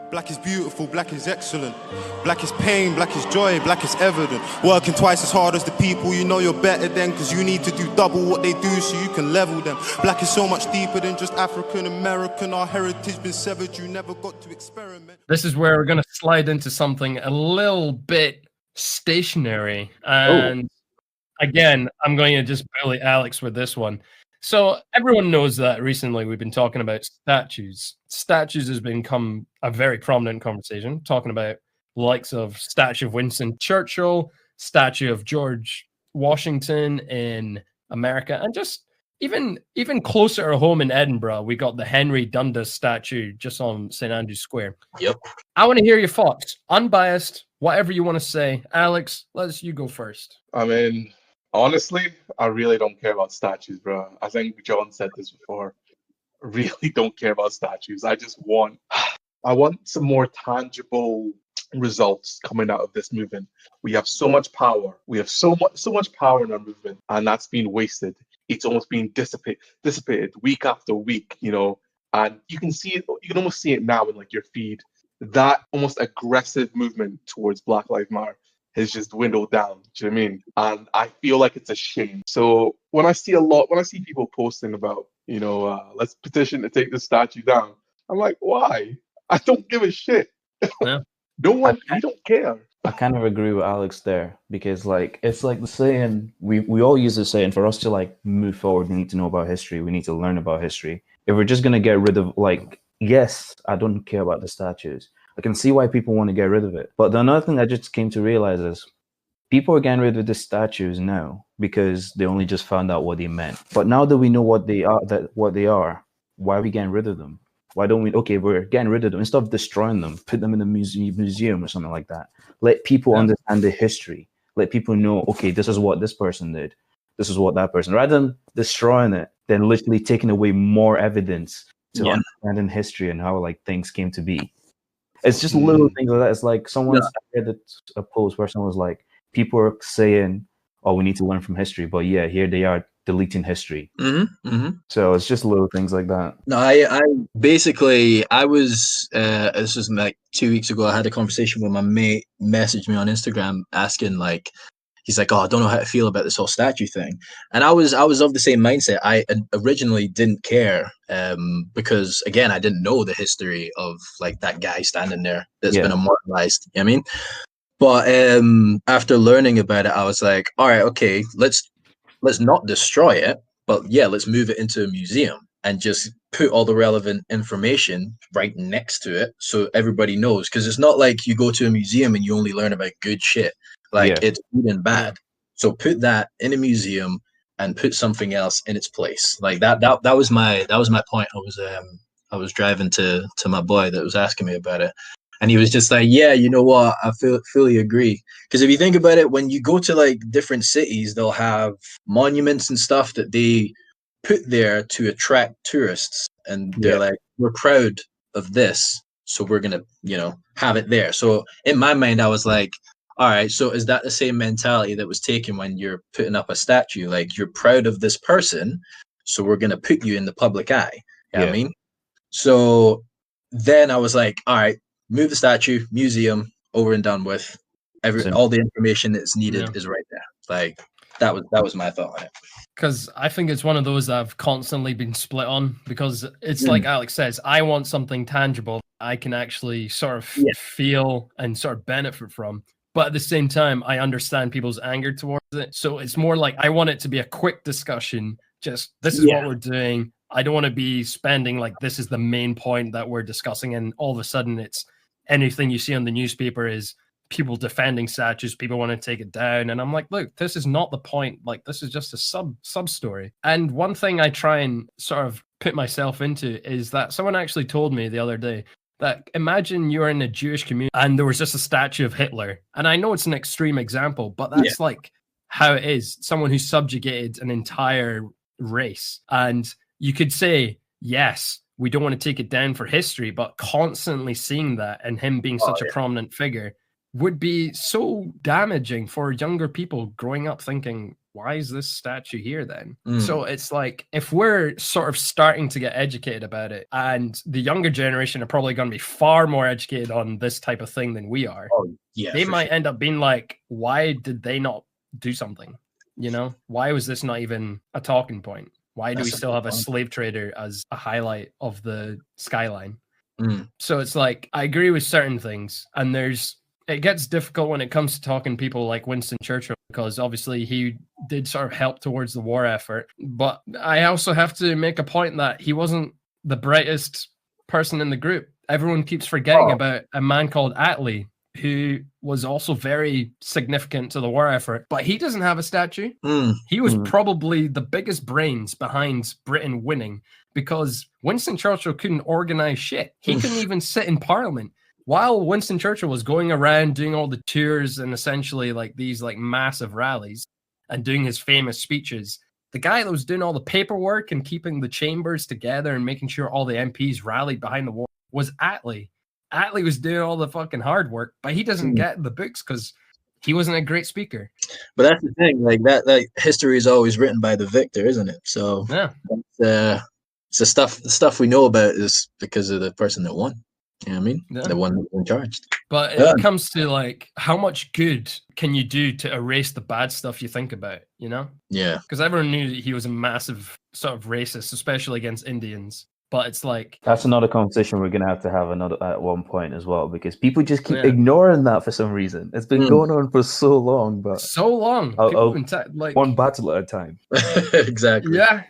Black is beautiful, black is excellent. Black is pain, black is joy, black is evident. Working twice as hard as the people you know you're better than, because you need to do double what they do so you can level them. Black is so much deeper than just African American. Our heritage been severed, you never got to experiment. This is where we're going to slide into something a little bit stationary. And again, I'm going to just bully Alex with this one. So everyone knows that recently we've been talking about statues. Statues has become a very prominent conversation, talking about the likes of statue of Winston Churchill, statue of George Washington in America, and just even closer to home in Edinburgh, we got the Henry Dundas statue just on St. Andrew's Square. Yep. I want to hear your thoughts, unbiased, whatever you want to say. Alex, you go first. I mean, honestly, I really don't care about statues, bro. I think John said this before. I really don't care about statues. I want some more tangible results coming out of this movement. We have so much power. We have so much power in our movement, and that's being wasted. it's almost being dissipated week after week, you know. And you can see it, you can almost see it now in like your feed. That almost aggressive movement towards Black Lives Matter has just dwindled down. Do you know what I mean? And I feel like it's a shame. So when I see people posting about, you know, let's petition to take the statue down, I'm like, why? I don't give a shit. Yeah. No one, we don't care. I kind of agree with Alex there because, like, it's like the saying we all use the saying for us to like move forward. We need to know about history. We need to learn about history. If we're just gonna get rid of, like, yes, I don't care about the statues. I can see why people want to get rid of it. But the another thing I just came to realize is people are getting rid of the statues now because they only just found out what they meant. But now that we know what they are, why are we getting rid of them? Why don't we? Okay, we're getting rid of them instead of destroying them. Put them in a museum or something like that. Let people understand the history. Let people know, okay, this is what this person did. This is what that person. Rather than destroying it, then literally taking away more evidence to understanding history and how like things came to be. It's just little things like that. It's like someone said a post where someone was like, people are saying, "Oh, we need to learn from history," but yeah, here they are deleting history. So it's just little things like that. No, I basically, I was, this was like 2 weeks ago, I had a conversation with my mate, messaged me on Instagram asking, like, he's like, oh, I don't know how to feel about this whole statue thing. And I was of the same mindset. I originally didn't care because, again, I didn't know the history of like that guy standing there that's been immortalized. You know what I mean? But after learning about it, I was like, all right, okay, let's not destroy it, but yeah, let's move it into a museum and just put all the relevant information right next to it so everybody knows. Because it's not like you go to a museum and you only learn about good shit. Like it's good and bad. So put that in a museum and put something else in its place. Like that was my point. I was driving to my boy that was asking me about it. And he was just like, yeah, you know what? I fully agree. Because if you think about it, when you go to like different cities, they'll have monuments and stuff that they put there to attract tourists. And they're like, we're proud of this. So we're going to, you know, have it there. So in my mind, I was like, all right, so is that the same mentality that was taken when you're putting up a statue? Like, you're proud of this person, so we're going to put you in the public eye. You know what I mean? So then I was like, all right, move the statue, museum, over and done with. All the information that's needed is right there. Like that was my thought on it. Because I think it's one of those that I've constantly been split on, because it's like Alex says, I want something tangible I can actually sort of feel and sort of benefit from. But at the same time, I understand people's anger towards it. So it's more like I want it to be a quick discussion. Just this is what we're doing. I don't want to be spending like this is the main point that we're discussing, and all of a sudden it's anything you see on the newspaper is people defending statues, people want to take it down, and I'm like, look, this is not the point. Like, this is just a sub story. And one thing I try and sort of put myself into is that someone actually told me the other day that imagine you're in a Jewish community and there was just a statue of Hitler. And I know it's an extreme example, but that's like how it is. Someone who subjugated an entire race. And you could say, yes, we don't want to take it down for history, but constantly seeing that and him being such a prominent figure would be so damaging for younger people growing up thinking, why is this statue here then? So it's like, if we're sort of starting to get educated about it, and the younger generation are probably going to be far more educated on this type of thing than we are, they might end up being like, why did they not do something? You know, why was this not even a talking point? Why do we still have a slave trader as a highlight of the skyline? So it's like, I agree with certain things, and it gets difficult when it comes to talking to people like Winston Churchill, because obviously he did sort of help towards the war effort. But I also have to make a point that he wasn't the brightest person in the group. Everyone keeps forgetting about a man called Attlee, who was also very significant to the war effort, but he doesn't have a statue. He was probably the biggest brains behind Britain winning, because Winston Churchill couldn't organize shit. He couldn't even sit in Parliament. While Winston Churchill was going around doing all the tours and essentially like these like massive rallies and doing his famous speeches, the guy that was doing all the paperwork and keeping the chambers together and making sure all the MPs rallied behind the war was Attlee. Attlee was doing all the fucking hard work, but he doesn't get the books because he wasn't a great speaker. But that's the thing, like that history is always written by the victor, isn't it? So Yeah. it's the stuff we know about is because of the person that won. You know what I mean? Yeah. The one that was charged. But Yeah. it comes to like, how much good can you do to erase the bad stuff you think about, you know? Yeah. Because everyone knew that he was a massive sort of racist, especially against Indians. But it's like, That's another conversation we're gonna have to have another at one point as well, because people just keep Yeah. ignoring that for some reason. It's been going on for so long, but so long. I'll- People I'll- have been like, one battle at a time. Exactly. yeah,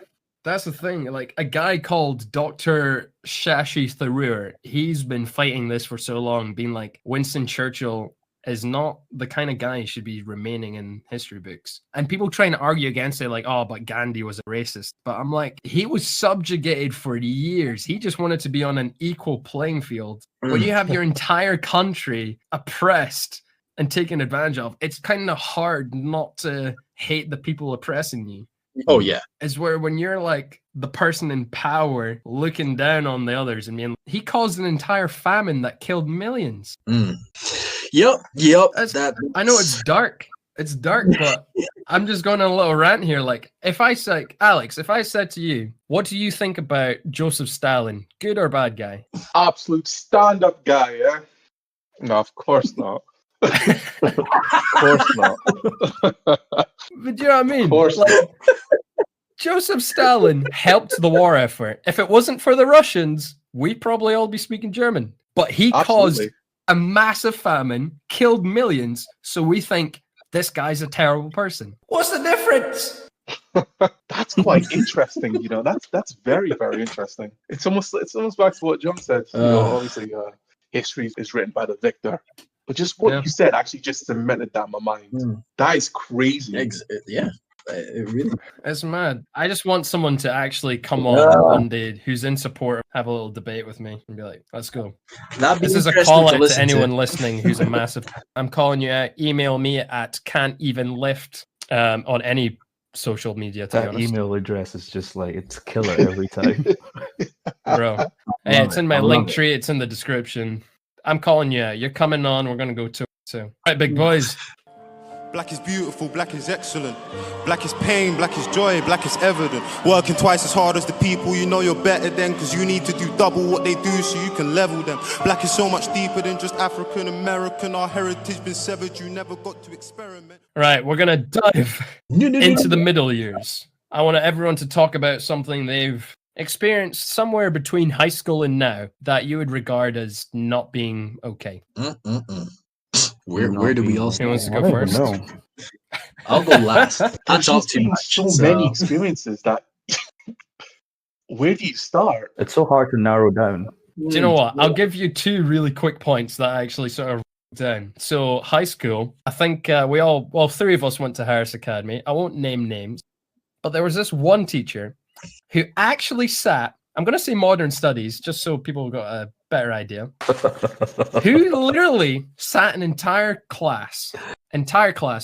that's the thing. Like a guy called Dr. Shashi Tharoor, he's been fighting this for so long, being like, Winston Churchill is not the kind of guy who should be remaining in history books. And people trying to argue against it, like, oh, but Gandhi was a racist. But I'm like, he was subjugated for years. He just wanted to be on an equal playing field. When you have your entire country oppressed and taken advantage of, it's kind of hard not to hate the people oppressing you. Oh yeah. Is where when you're like the person in power looking down on the others and being, he caused an entire famine that killed millions. Yep. I know it's dark. It's dark, but I'm just going on a little rant here. Like, if I said, Alex, if I said to you, what do you think about Joseph Stalin? Good or bad guy? Absolute stand-up guy, yeah? No, of course not. Of course not. But do you know what I mean? Of course Like, not. Joseph Stalin helped the war effort. If it wasn't for the Russians, we'd probably all be speaking German. But he caused Absolutely. a massive famine, killed millions, so we think this guy's a terrible person. What's the difference? That's quite interesting, you know. That's very, very interesting. It's almost back to what John said. You know, obviously, history is written by the victor. But just what you said actually just cemented that in my mind. That is crazy. Yeah. It really. It's mad. I just want someone to actually come on one day who's in support, have a little debate with me and be like, let's go. This is a call out to anyone listening who's a massive. I'm calling you out. Email me at can'tevenlift on any social media. To be That honest. email address is just like, it's killer every time. Bro. Hey, it's in my link tree. It's in the description. I'm calling you out. You're coming on. We're going to go to. All right, big boys. Black is beautiful, black is excellent. Black is pain, black is joy, black is evident. Working twice as hard as the people, you know you're better than, cause you need to do double what they do so you can level them. Black is so much deeper than just African American. Our heritage been severed, you never got to experiment. Right, we're gonna dive into the middle years. I want everyone to talk about something they've experienced somewhere between high school and now that you would regard as not being okay. Where do we all Who wants to I go don't even first? know. I'll go last. I There's talk just too been much. so many experiences that where do you start? It's so hard to narrow down. Do you know what? I'll give you two really quick points that I actually sort of wrote down. So high school, I think three of us went to Harris Academy. I won't name names, but there was this one teacher who actually sat, I'm going to say modern studies, just so people got a better idea, who literally sat an entire class,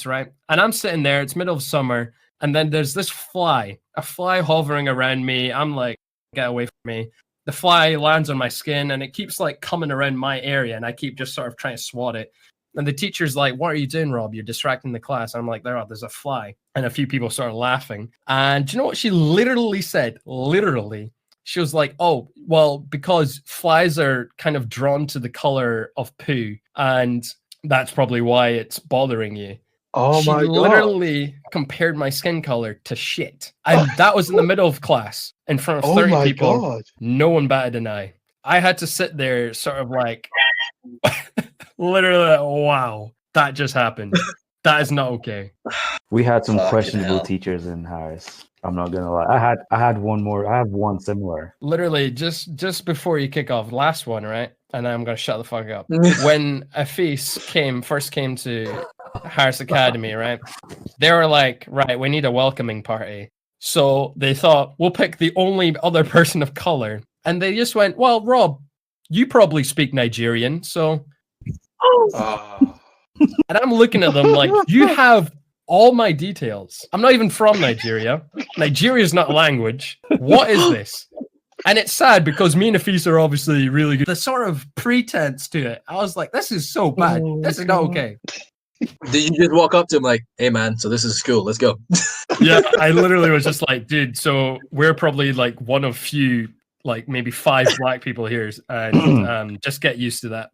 right? And I'm sitting there, it's middle of summer, and then there's this a fly hovering around me. I'm like, get away from me. The fly lands on my skin and it keeps like coming around my area and I keep just sort of trying to swat it. And the teacher's like, what are you doing, Rob? You're distracting the class. And I'm like, there's a fly. And a few people started laughing. And do you know what she literally said? She was like, oh, well, because flies are kind of drawn to the color of poo. And that's probably why it's bothering you. Oh She my god. literally compared my skin color to shit. And that was in the middle of class in front of Oh 30 my people. god. No one batted an eye. I had to sit there sort of like, literally, like, wow, that just happened. That is not okay. We had some Fucking questionable hell. teachers in Harris. I'm not gonna lie. I had one more. I have one similar. Literally, just before you kick off, last one, right? And I'm gonna shut the fuck up. When Afis first came to Harris Academy, right? They were like, right, we need a welcoming party. So they thought, we'll pick the only other person of color. And they just went, well, Rob, you probably speak Nigerian, so. And I'm looking at them like, you have all my details. I'm not even from Nigeria. Nigeria is not a language. What is this? And it's sad because me and Afis are obviously really good. The sort of pretense to it, I was like, this is so bad. This is not okay. Did you just walk up to him like, "Hey man, so this is school. Let's go." Yeah, I literally was just like, dude, so we're probably like one of few, like maybe 5 black people here, and just get used to that.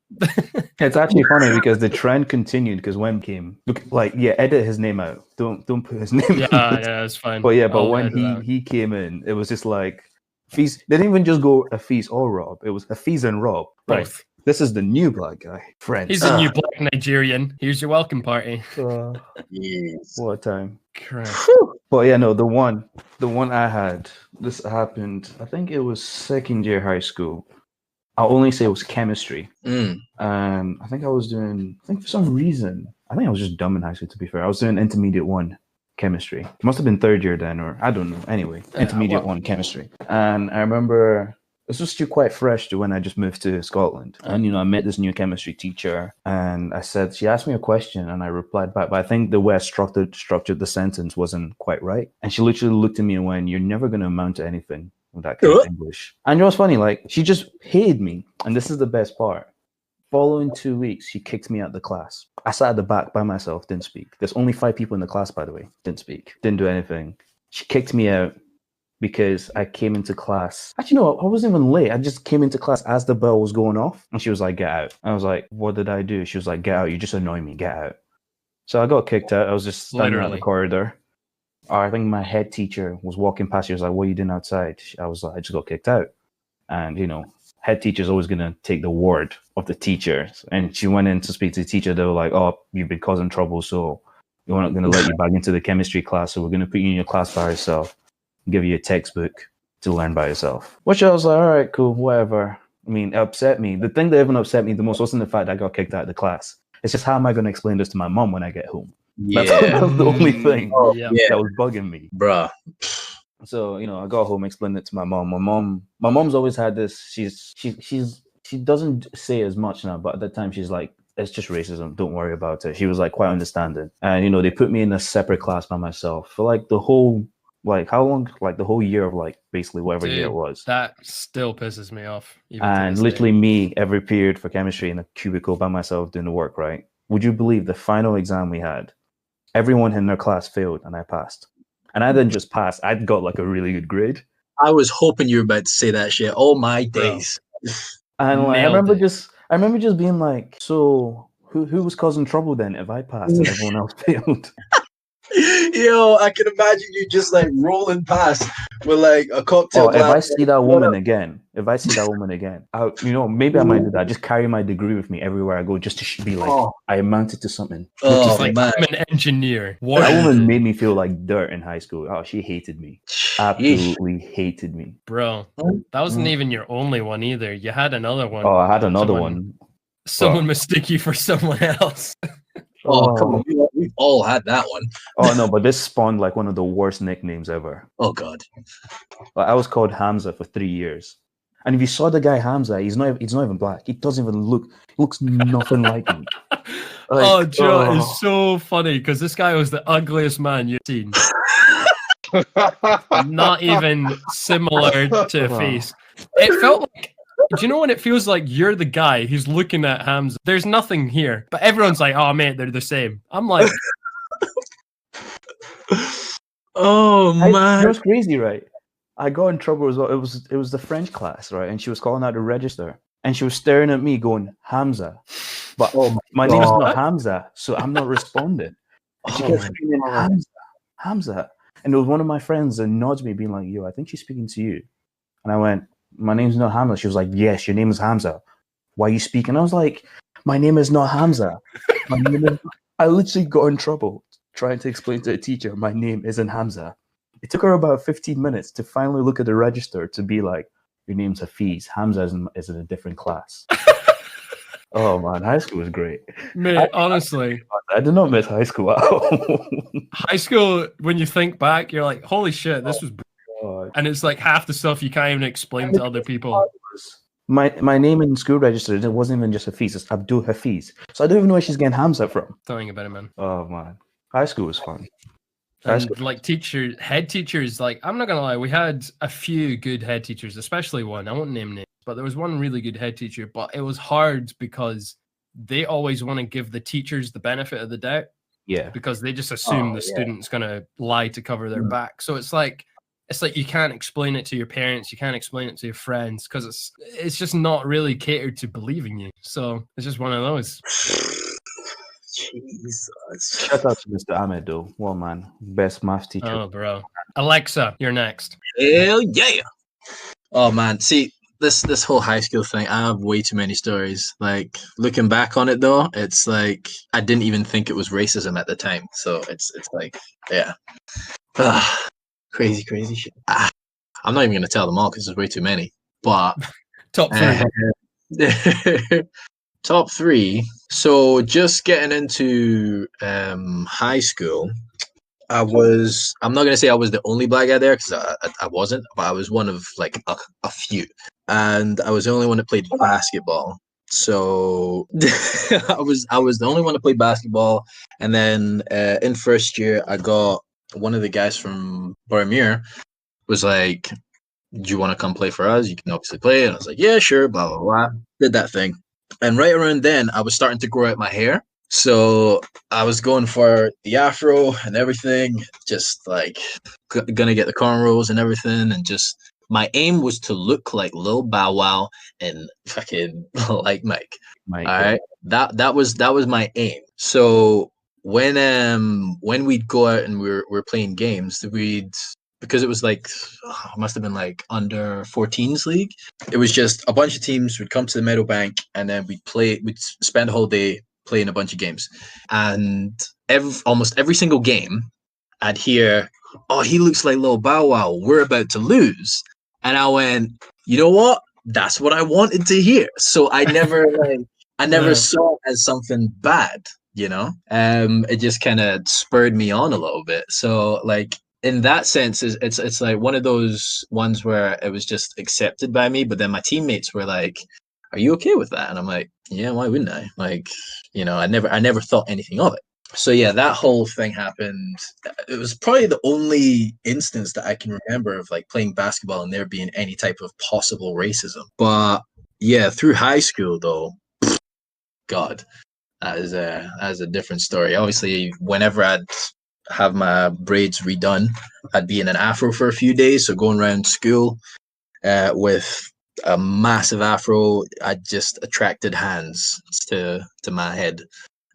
It's actually funny because the trend continued because when came, look, like, yeah, edit his name out. Don't put his name. Yeah, in. yeah, it's fine. But yeah, but I'll when edit that. he came in, it was just like Fees. They didn't even just go Hafiz or Rob. It was Hafiz and Rob. Right. Both. This is the new black guy. Friends. He's the new black Nigerian. Here's your welcome party. Yes. What a time. Correct. But yeah, no, the one I had, this happened, I think it was second year high school. I'll only say it was chemistry. I think I for some reason, I think I was just dumb in high school, to be fair. I was doing intermediate 1 chemistry. It must have been third year then, or I don't know. Anyway, intermediate 1 chemistry. And I remember this was still quite fresh to when I just moved to Scotland. And, I met this new chemistry teacher and she asked me a question and I replied back, but I think the way I structured the sentence wasn't quite right. And she literally looked at me and went, "You're never going to amount to anything with that kind of English." And you know what's funny? Like, she just hated me. And this is the best part. Following 2 weeks, she kicked me out of the class. I sat at the back by myself, didn't speak. There's only 5 people in the class, by the way. Didn't speak, didn't do anything. She kicked me out because I came into class. Actually, no, I wasn't even late. I just came into class as the bell was going off. And she was like, "Get out." I was like, "What did I do?" She was like, "Get out. You just annoy me. Get out." So I got kicked out. I was just standing out the corridor. I think my head teacher was walking past. She was like, "What are you doing outside?" I was like, "I just got kicked out." And, head teacher's always going to take the word of the teacher. And she went in to speak to the teacher. They were like, "Oh, you've been causing trouble, so we're not going to let you back into the chemistry class. So we're going to put you in your class by yourself, give you a textbook to learn by yourself." Which I was like, all right, cool, whatever. I mean, it upset me. The thing that even upset me the most wasn't the fact that I got kicked out of the class. It's just, how am I going to explain this to my mom when I get home? Yeah. That was the only thing Yeah. that was bugging me. Bruh. So, I got home, explained it to my mom. My mom's always had this. She doesn't say as much now, but at that time she's like, "It's just racism. Don't worry about it." She was like quite understanding. And, they put me in a separate class by myself for like the whole, like how long? Like the whole year of like basically whatever year it was. That still pisses me off. And literally me every period for chemistry in a cubicle by myself doing the work, right? Would you believe the final exam we had, everyone in their class failed and I passed. And I didn't just pass, I got like a really good grade. I was hoping you were about to say that shit. Oh my days. And like, I remember just being like, so who was causing trouble then if I passed and everyone else failed? Yo, I can imagine you just like rolling past with like a cocktail glass. If I see that woman again, maybe I might do that. Just carry my degree with me everywhere I go, just to be like, I amounted to something. Just like, man, I'm an engineer. That woman made me feel like dirt in high school. Oh, she hated me. Absolutely hated me. Bro, that wasn't even your only one either. You had another one. Oh, I had another one. Someone mistook you for someone else. Oh, come on. We've all had that one. Oh, no, but this spawned like one of the worst nicknames ever. Oh, God. I was called Hamza for 3 years. And if you saw the guy Hamza, he's not even black. He doesn't even looks nothing like me. Like, Joe, it's so funny because this guy was the ugliest man you've seen. Not even similar to a face. It felt like, do you know when it feels like you're the guy who's looking at Hamza? There's nothing here, but everyone's like, "Oh, mate, they're the same." I'm like, oh man, it was crazy, right? I got in trouble as well. It was the French class, right? And she was calling out the register, and she was staring at me, going, "Hamza," but my name is not Hamza, so I'm not responding. And she kept screaming, "Hamza, Hamza," and it was one of my friends that nods me, being like, "Yo, I think she's speaking to you," and I went, "My name's not Hamza." She was like, "Yes, your name is Hamza. Why are you speaking?" I was like, "My name is not Hamza." I literally got in trouble trying to explain to a teacher, my name isn't Hamza. It took her about 15 minutes to finally look at the register to be like, "Your name's Hafiz. Hamza is in a different class." Oh man, high school was great. Mate, honestly, I did not miss high school at all. High school, when you think back, you're like, "Holy shit, this was." And it's like half the stuff you can't even explain to other people. My name in school register, it wasn't even just Hafiz, it's Abdul Hafiz. So I don't even know where she's getting Hamza from. Telling about it, man. Oh man, high school was fun. And like head teachers, like, I'm not gonna lie, we had a few good head teachers, especially one. I won't name names, but there was one really good head teacher. But it was hard because they always want to give the teachers the benefit of the doubt Yeah. because they just assume the student's going to lie to cover their back. So it's like you can't explain it to your parents, you can't explain it to your friends because it's just not really catered to believing you. So it's just one of those. Jesus. Shout out to Mr. Ahmed though. Well, man, best math teacher. Oh, bro. Alexa, you're next. Hell yeah. Oh man, see this whole high school thing, I have way too many stories. Like looking back on it though, it's like I didn't even think it was racism at the time. So it's like, yeah. Crazy shit. I'm not even gonna tell them all because there's way too many. But Top 3. Top 3. So just getting into high school, I'm not gonna say I was the only black guy there because I wasn't, but I was one of like a few, and I was the only one that played basketball. So I was the only one that played basketball, and then in first year I got one of the guys from Boromir was like, "Do you want to come play for us? You can obviously play." And I was like, "Yeah, sure." Blah blah blah. Did that thing, and right around then I was starting to grow out my hair. So I was going for the afro and everything, just like gonna get the cornrows and everything, and just my aim was to look like Lil Bow Wow and fucking like Mike. Mike, All right, that was my aim. So when we'd go out and we're playing games, because it was like it must have been like under 14s league. It was just a bunch of teams would come to the Meadowbank and then we'd spend the whole day playing a bunch of games, and almost every single game I'd hear, "Oh, he looks like Lil Bow Wow, we're about to lose." And I went, you know what, that's what I wanted to hear. So I never saw it as something bad, you know. It just kind of spurred me on a little bit. So like in that sense, it's like one of those ones where it was just accepted by me, but then my teammates were like, "Are you okay with that?" And I'm like, "Yeah, why wouldn't I?" Like, you know, I never thought anything of it. So yeah, that whole thing happened. It was probably the only instance that I can remember of like playing basketball and there being any type of possible racism. But yeah, through high school though, God, that is a different story. Obviously, whenever I'd have my braids redone, I'd be in an afro for a few days. So going around school with a massive afro, I just attracted hands to my head.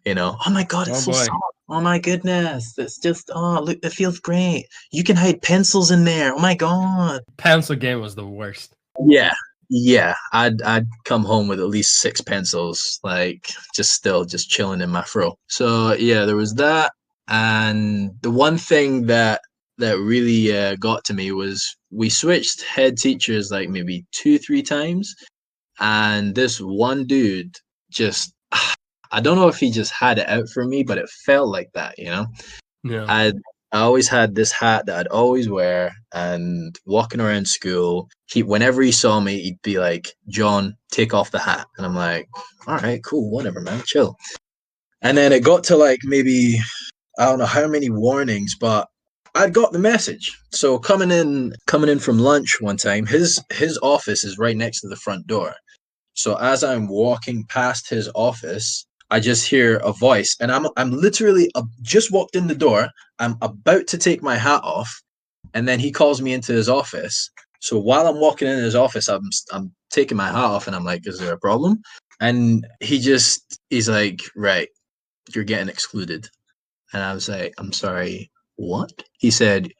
You know, oh my God, it's so soft. Oh my goodness, it's just look, it feels great. You can hide pencils in there. Oh my God, pencil game was the worst. Yeah. I'd come home with at least 6 pencils, like just chilling in my fro. So yeah, there was that, and the one thing that really got to me was we switched head teachers like maybe 2-3 times, and this one dude just. I don't know if he just had it out for me, but it felt like that, you know? Yeah. I always had this hat that I'd always wear, and walking around school, whenever he saw me, he'd be like, "John, take off the hat." And I'm like, "All right, cool, whatever, man, chill." And then it got to like maybe, I don't know how many warnings, but I'd got the message. So coming in from lunch one time, his office is right next to the front door. So as I'm walking past his office, I just hear a voice, and I'm literally just walked in the door. I'm about to take my hat off, and then he calls me into his office. So while I'm walking in his office, I'm taking my hat off, and I'm like, "Is there a problem?" And he's like, "Right, you're getting excluded." And I was like, "I'm sorry, what?" He said,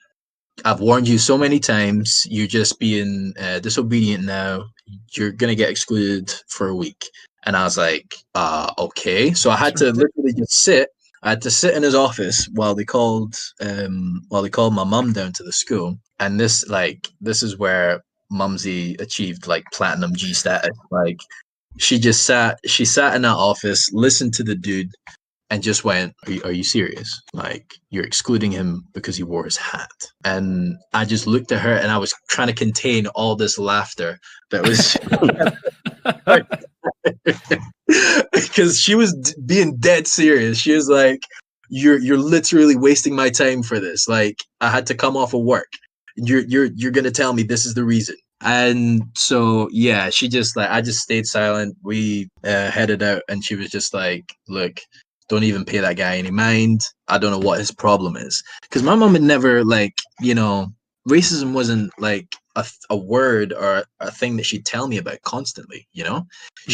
"I've warned you so many times. You're just being disobedient now. You're gonna get excluded for a week." And I was like, "Okay." So I had to literally just sit. I had to sit in his office while they called my mum down to the school. And this is where Mumsy achieved like platinum G status. Like she sat in that office, listened to the dude, and just went, are you serious? Like, you're excluding him because he wore his hat. And I just looked at her, and I was trying to contain all this laughter that was because she was being dead serious. She was like, you're literally wasting my time for this. Like, I had to come off of work. You're gonna tell me this is the reason. And so yeah, she just like I just stayed silent. We headed out, and she was just like, "Look, don't even pay that guy any mind. I don't know what his problem is." Because my mom had never racism wasn't like a word or a thing that she'd tell me about constantly. She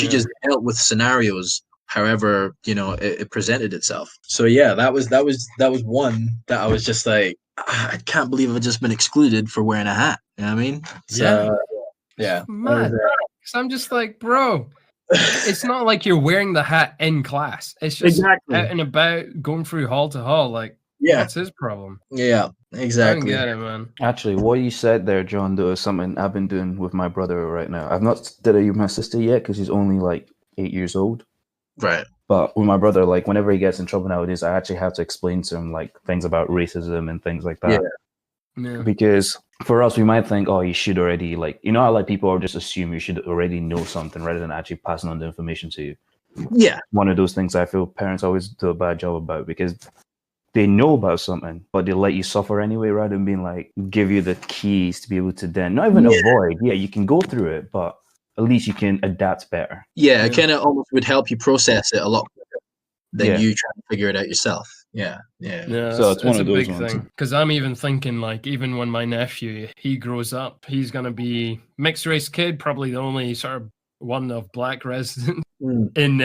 Yeah. just dealt with scenarios however it presented itself. So yeah, that was one that I was just like, I can't believe I've just been excluded for wearing a hat. You know what I mean? So yeah, Mad. So I'm just like, bro, it's not like you're wearing the hat in class. It's just exactly. out and about, going through hall to hall. Like, Yeah, what's his problem? yeah, I don't exactly. get it, man. Actually, what you said there, John, though, is something I've been doing with my brother right now. I've not did it with my sister yet because she's only like 8 years old. Right. But with my brother, like whenever he gets in trouble nowadays, I actually have to explain to him like things about racism and things like that. Yeah. Because for us, we might think, oh, you should already how like people just assume you should already know something rather than actually passing on the information to you. Yeah. One of those things I feel parents always do a bad job about because they know about something, but they let you suffer anyway rather than being like, give you the keys to be able to then not even avoid. Yeah, you can go through it, but at least you can adapt better. Yeah, it kind of almost would help you process it a lot quicker than Yeah. you trying to figure it out yourself. Yeah. Yeah, So it's one of a those big ones. thing. Because I'm even thinking, like, even when my nephew he grows up, he's gonna be mixed race kid, probably the only sort of one of black residents in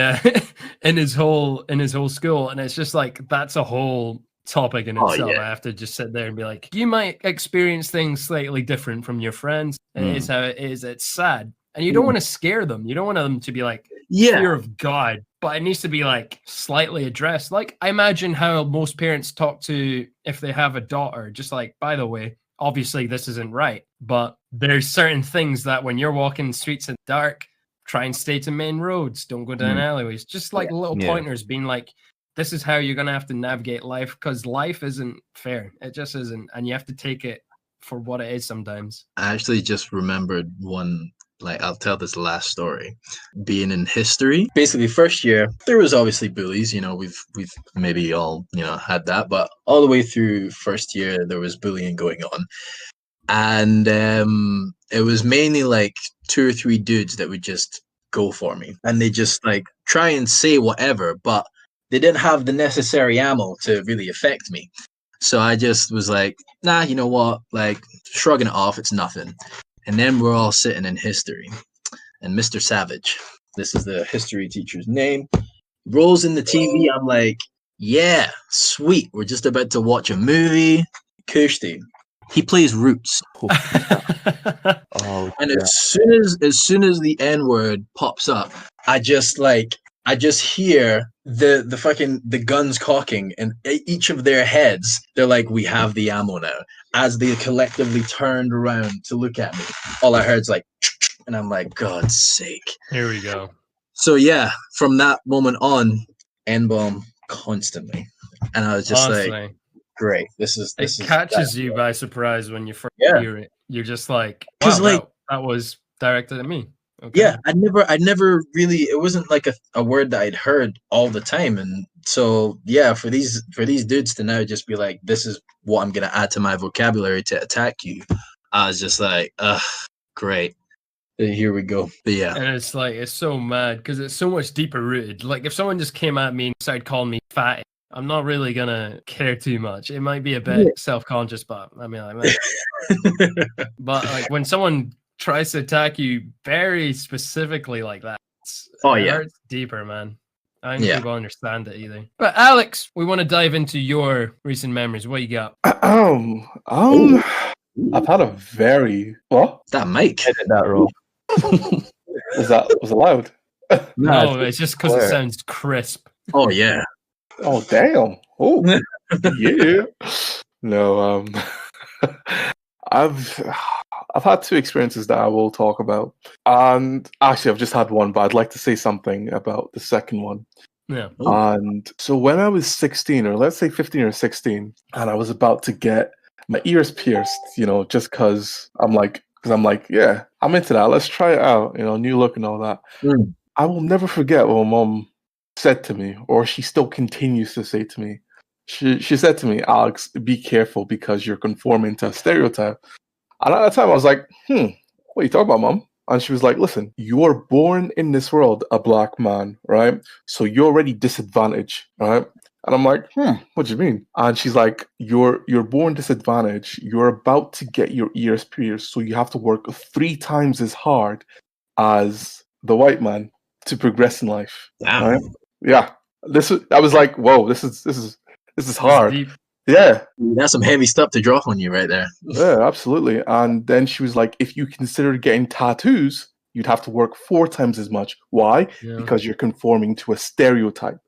in his whole school, and it's just like that's a whole topic in Oh, itself. yeah. I have to just sit there and be like, you might experience things slightly different from your friends. It is how it is. It's sad, and you don't want to scare them. You don't want them to be like fear of God, but it needs to be like slightly addressed. Like I imagine how most parents talk to if they have a daughter, just like, by the way, obviously this isn't right, but there's certain things that when you're walking the streets in the dark, try and stay to main roads, don't go down alleyways, just like little pointers being like, this is how you're going to have to navigate life, because life isn't fair. It just isn't, and you have to take it for what it is sometimes. I actually just remembered one. Like, I'll tell this last story. Being in history, basically first year, there was obviously bullies. We've maybe all had that, but all the way through first year, there was bullying going on, and it was mainly like 2 or 3 dudes that would just go for me, and they just like try and say whatever, but they didn't have the necessary ammo to really affect me. So I just was like, nah, you know what? Like, shrugging it off, it's nothing. And then we're all sitting in history. And Mr. Savage, this is the history teacher's name, rolls in the TV. I'm like, yeah, sweet. We're just about to watch a movie. Kirsty, he plays Roots. Oh, And as soon as the N word pops up, I just hear the guns cocking, and each of their heads, they're like, we have the ammo now. As they collectively turned around to look at me, all I heard is like, and I'm like, God's sake. Here we go. So yeah, from that moment on, N-bomb constantly. And I was just like, great. This is catches you by surprise when you first hear it. You're just like, wow, that was directed at me. Okay. Yeah, I'd never really, it wasn't like a word that I'd heard all the time. And so yeah, for these dudes to now just be like, this is what I'm gonna add to my vocabulary to attack you, I was just like, great. Here we go. But yeah. And it's like, it's so mad because it's so much deeper rooted. Like if someone just came at me and started calling me fat, I'm not really gonna care too much. It might be a bit self-conscious, but I mean, but like when someone tries to attack you very specifically like that, it hurts deeper, man. I don't think people understand it either. But Alex, we want to dive into your recent memories. What you got? I've had a very that mic. Edit that, Rob. was it loud? No, it's just because it sounds crisp. Oh yeah. Oh damn. Oh yeah. No, I've had 2 experiences that I will talk about, and actually I've just had one, but I'd like to say something about the second one. Yeah. And so when I was 16, or let's say 15 or 16, and I was about to get my ears pierced, just because I'm like, yeah, I'm into that. Let's try it out, new look and all that. I will never forget what my mom said to me, or she still continues to say to me. She said to me, Alex, be careful because you're conforming to a stereotype. And at the time I was like, what are you talking about, Mom? And she was like, listen, you are born in this world a black man, right? So you're already disadvantaged, right? And I'm like, what do you mean? And she's like, you're born disadvantaged. You're about to get your ears pierced, so you have to work 3 times as hard as the white man to progress in life. Damn. Right? Yeah. I was like, whoa, this is It's hard. deep. Yeah. That's some heavy stuff to drop on you right there. Yeah, absolutely. And then she was like, if you consider getting tattoos, you'd have to work 4 times as much. Why? Yeah. Because you're conforming to a stereotype.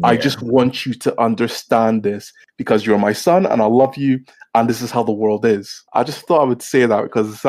I just want you to understand this because you're my son and I love you and this is how the world is. I just thought I would say that because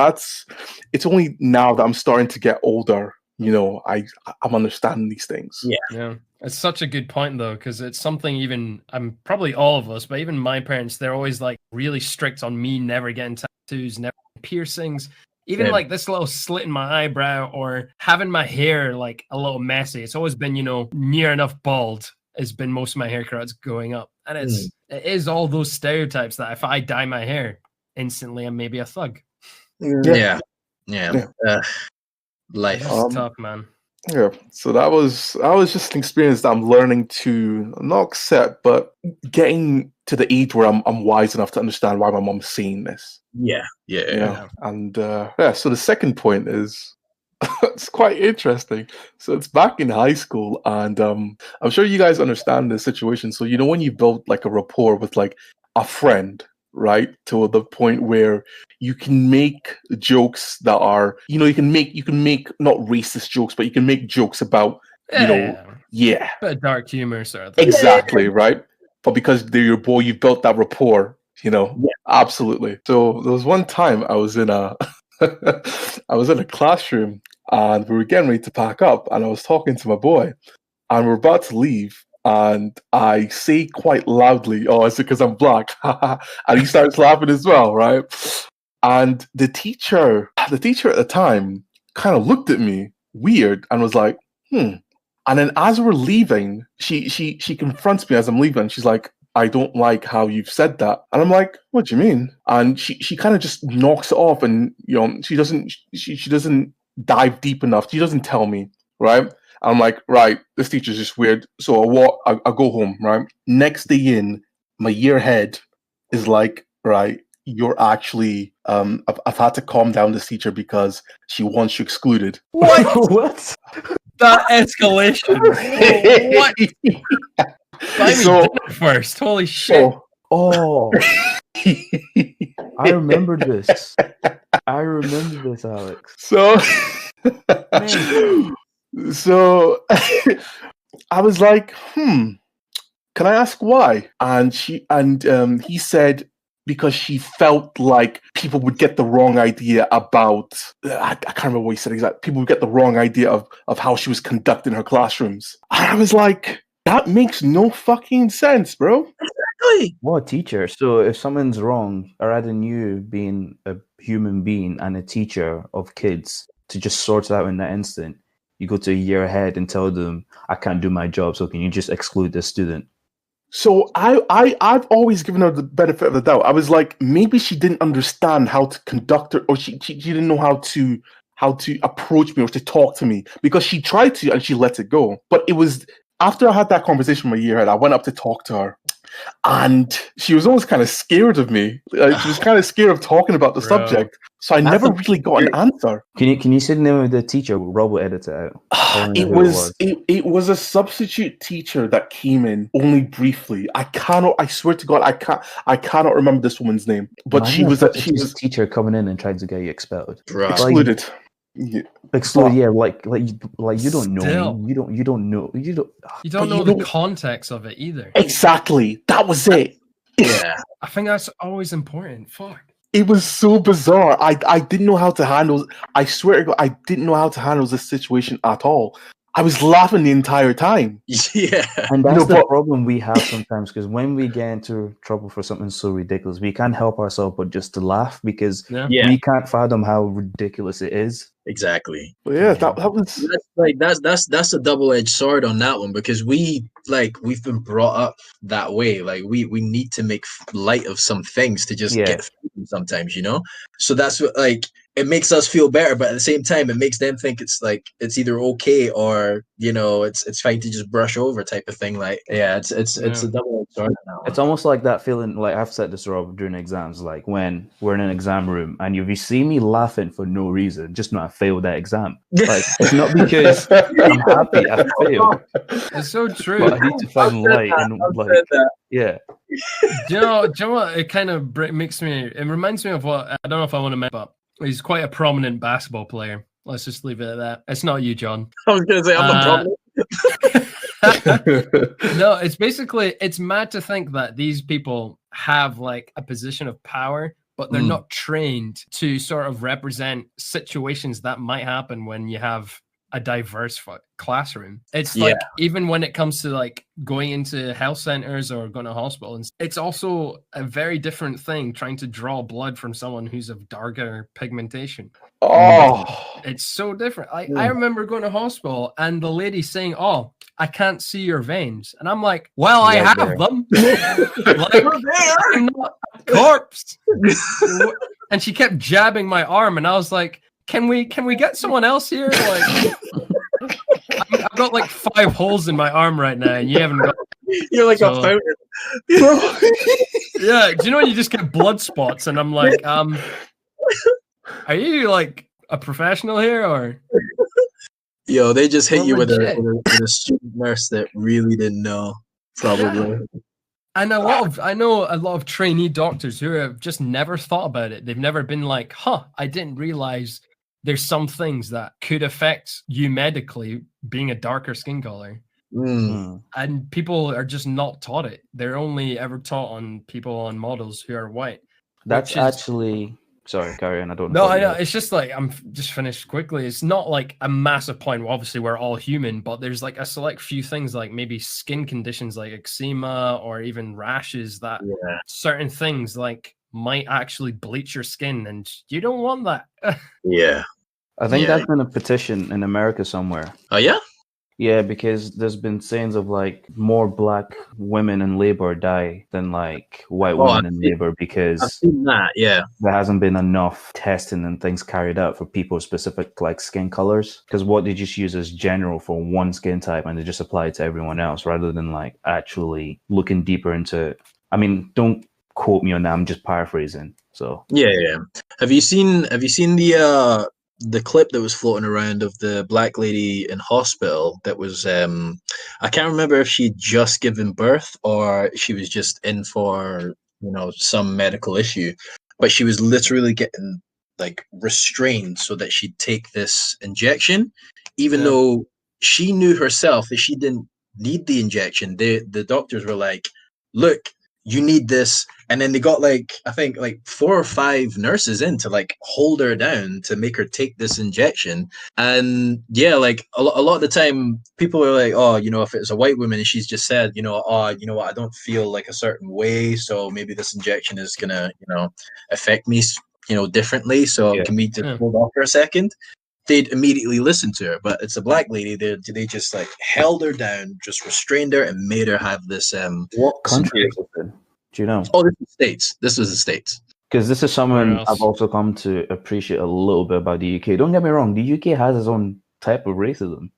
it's only now that I'm starting to get older, I'm understanding these things. Yeah. It's such a good point though, because it's something even I'm probably all of us, but even my parents, they're always like really strict on me never getting tattoos, never piercings. Even like this little slit in my eyebrow or having my hair like a little messy. It's always been, near enough bald has been most of my haircuts going up. And it is all those stereotypes that if I dye my hair, instantly I'm maybe a thug. Yeah. Life. It's tough, man. Yeah. So that was just an experience that I'm learning to not accept, but getting to the age where I'm wise enough to understand why my mom's saying this. Yeah. And so the second point is it's quite interesting. So it's back in high school, and I'm sure you guys understand this situation. So when you build like a rapport with like a friend, right, to the point where you can make jokes that are, you can make not racist jokes, but you can make jokes about, bit of dark humor sort of thing. Exactly, right. But because they're your boy, you built that rapport. Absolutely. So there was one time I was in a classroom and we were getting ready to pack up and I was talking to my boy and we're about to leave and I say quite loudly, oh, it's because I'm black. And he starts laughing as well, right? And the teacher at the time kind of looked at me weird and was like, And then as we're leaving, she confronts me as I'm leaving. She's like, I don't like how you've said that. And I'm like, what do you mean? And she kind of just knocks it off and, she doesn't dive deep enough. She doesn't tell me, right? I'm like, right, this teacher's just weird. So I go home, right? Next day in, my year head is like, right, you're actually, I've had to calm down this teacher because she wants you excluded. What? What? That escalation. What? Buy me dinner first. Holy shit. Oh. I remember this. Alex. So I was like, can I ask why? And he said because she felt like people would get the wrong idea about I can't remember what he said exactly. People would get the wrong idea of how she was conducting her classrooms. And I was like, that makes no fucking sense, bro. Exactly. What a teacher. So if someone's wrong, rather than you being a human being and a teacher of kids to just sort it out in that instant, you go to a year ahead and tell them, I can't do my job, so can you just exclude this student? So I've always given her the benefit of the doubt. I was like, maybe she didn't understand how to conduct her, or she didn't know how to approach me or to talk to me, because she tried to and she let it go. But it was after I had that conversation with my year head, I went up to talk to her. And she was always kind of scared of me. She was kind of scared of talking about the subject. So I never really got an answer. Can you say the name of the teacher? Rob will edit it out. It was a substitute teacher that came in only briefly. I swear to God, I cannot remember this woman's name. But she was a teacher coming in and trying to get you expelled. Excluded. Excluded, yeah, like you don't know me. You don't know the context of it either. Exactly. That was it. Yeah. I think that's always important. Fuck. It was so bizarre. I didn't know how to handle. I swear to God, I didn't know how to handle this situation at all. I was laughing the entire time. Yeah. And that's the problem we have sometimes, because when we get into trouble for something so ridiculous, we can't help ourselves but just to laugh, because we can't fathom how ridiculous it is. Exactly. But yeah, that was that's a double-edged sword on that one, because we've been brought up that way. Like we need to make light of some things to just get through them sometimes, So that's what, like, it makes us feel better, but at the same time, it makes them think it's like it's either okay or it's fine to just brush over type of thing. Like, yeah, it's Yeah. a double-edged sword. It's almost like that feeling, like I've said this, Rob, during exams, like when we're in an exam room and if you see me laughing for no reason, just know I failed that exam. Like, it's not because I'm happy I failed, It's so true. but I need to find light and like, yeah. Do you know what? It kind of makes me. It reminds me of what I don't know if I want to mention, but he's quite a prominent basketball player. Let's just leave it at that. It's not you, John. I was gonna say I'm not prominent. No, it's mad to think that these people have like a position of power, but they're not trained to sort of represent situations that might happen when you have a diverse classroom. It's like even when it comes to like going into health centers or going to hospitals, it's also a very different thing trying to draw blood from someone who's of darker pigmentation. It's so different. I remember going to hospital and the lady saying, "Oh, I can't see your veins," and I'm like, "Well, I have them." Like, I'm not a corpse. And she kept jabbing my arm, and I was like, Can we get someone else here? Like, I've got like 5 holes in my arm right now, and you haven't got. You're like a fountain. Yeah, do you know when you just get blood spots? And I'm like, are you like a professional here or? Yo, they just hit you with a student nurse that really didn't know, probably. Yeah. And I know a lot of trainee doctors who have just never thought about it. They've never been like, I didn't realize there's some things that could affect you medically being a darker skin color. And people are just not taught it. They're only ever taught on people on models who are white. That's actually... Sorry, carry on. I don't know. know. I know. It's just like, I'm just finished quickly. It's not like a massive point. Obviously, we're all human, but there's like a select few things like maybe skin conditions like eczema or even rashes that certain things like might actually bleach your skin, and you don't want that. I think that's been a petition in America somewhere. Oh, yeah? Yeah, because there's been sayings of like more black women in labor die than like white women in labor because I've seen that, there hasn't been enough testing and things carried out for people's specific like skin colors. Because what they just use as general for one skin type and they just apply it to everyone else rather than like actually looking deeper into. I mean, don't quote me on that. I'm just paraphrasing. So yeah. Have you seen the clip that was floating around of the black lady in hospital that was I can't remember if she'd just given birth or she was just in for some medical issue, but she was literally getting like restrained so that she'd take this injection even though she knew herself that she didn't need the injection. The doctors were like, look, you need this. And then they got like, I think like 4 or 5 nurses in to like hold her down to make her take this injection. And like a lot of the time people are like, oh, if it's a white woman and she's just said, oh, you know what, I don't feel like a certain way. So maybe this injection is going to, affect me, differently. So can we just hold off for a second? They'd immediately listen to her, but it's a black lady. They just like held her down, just restrained her, and made her have this. What country is it in? Do you know? Oh, this is the States. This was the States. Because this is something I've also come to appreciate a little bit about the UK. Don't get me wrong, the UK has its own type of racism.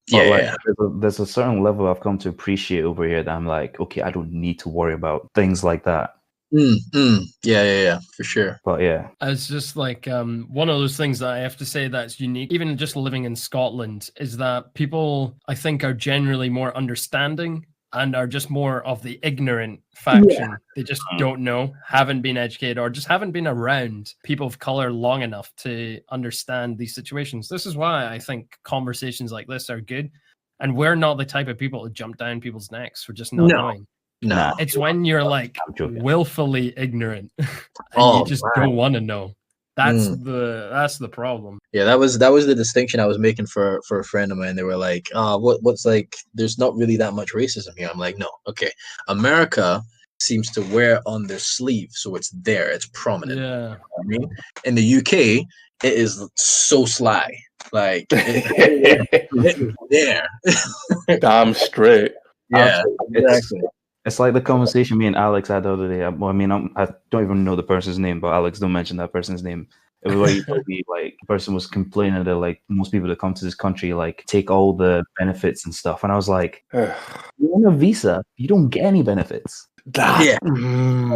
There's a certain level I've come to appreciate over here that I'm like, okay, I don't need to worry about things like that. Yeah, for sure. But yeah, it's just like one of those things that I have to say that's unique, even just living in Scotland, is that people I think are generally more understanding and are just more of the ignorant faction. They just don't know, haven't been educated, or just haven't been around people of color long enough to understand these situations. This is why I think conversations like this are good, and we're not the type of people to jump down people's necks for just not knowing. No, it's when you're like willfully ignorant and you just don't want to know. That's the problem. Yeah, that was the distinction I was making for a friend of mine. They were like, what's like, there's not really that much racism here. I'm like, no, okay. America seems to wear on their sleeve, so it's there, it's prominent. Yeah. I mean, in the UK, it is so sly. Like it's there. Damn straight. Yeah, exactly. It's like the conversation me and Alex had the other day. Well, I mean, I don't even know the person's name, but Alex, don't mention that person's name. It was where you told me like the person was complaining that like most people that come to this country like take all the benefits and stuff, and I was like, you're on a visa, you don't get any benefits. Yeah.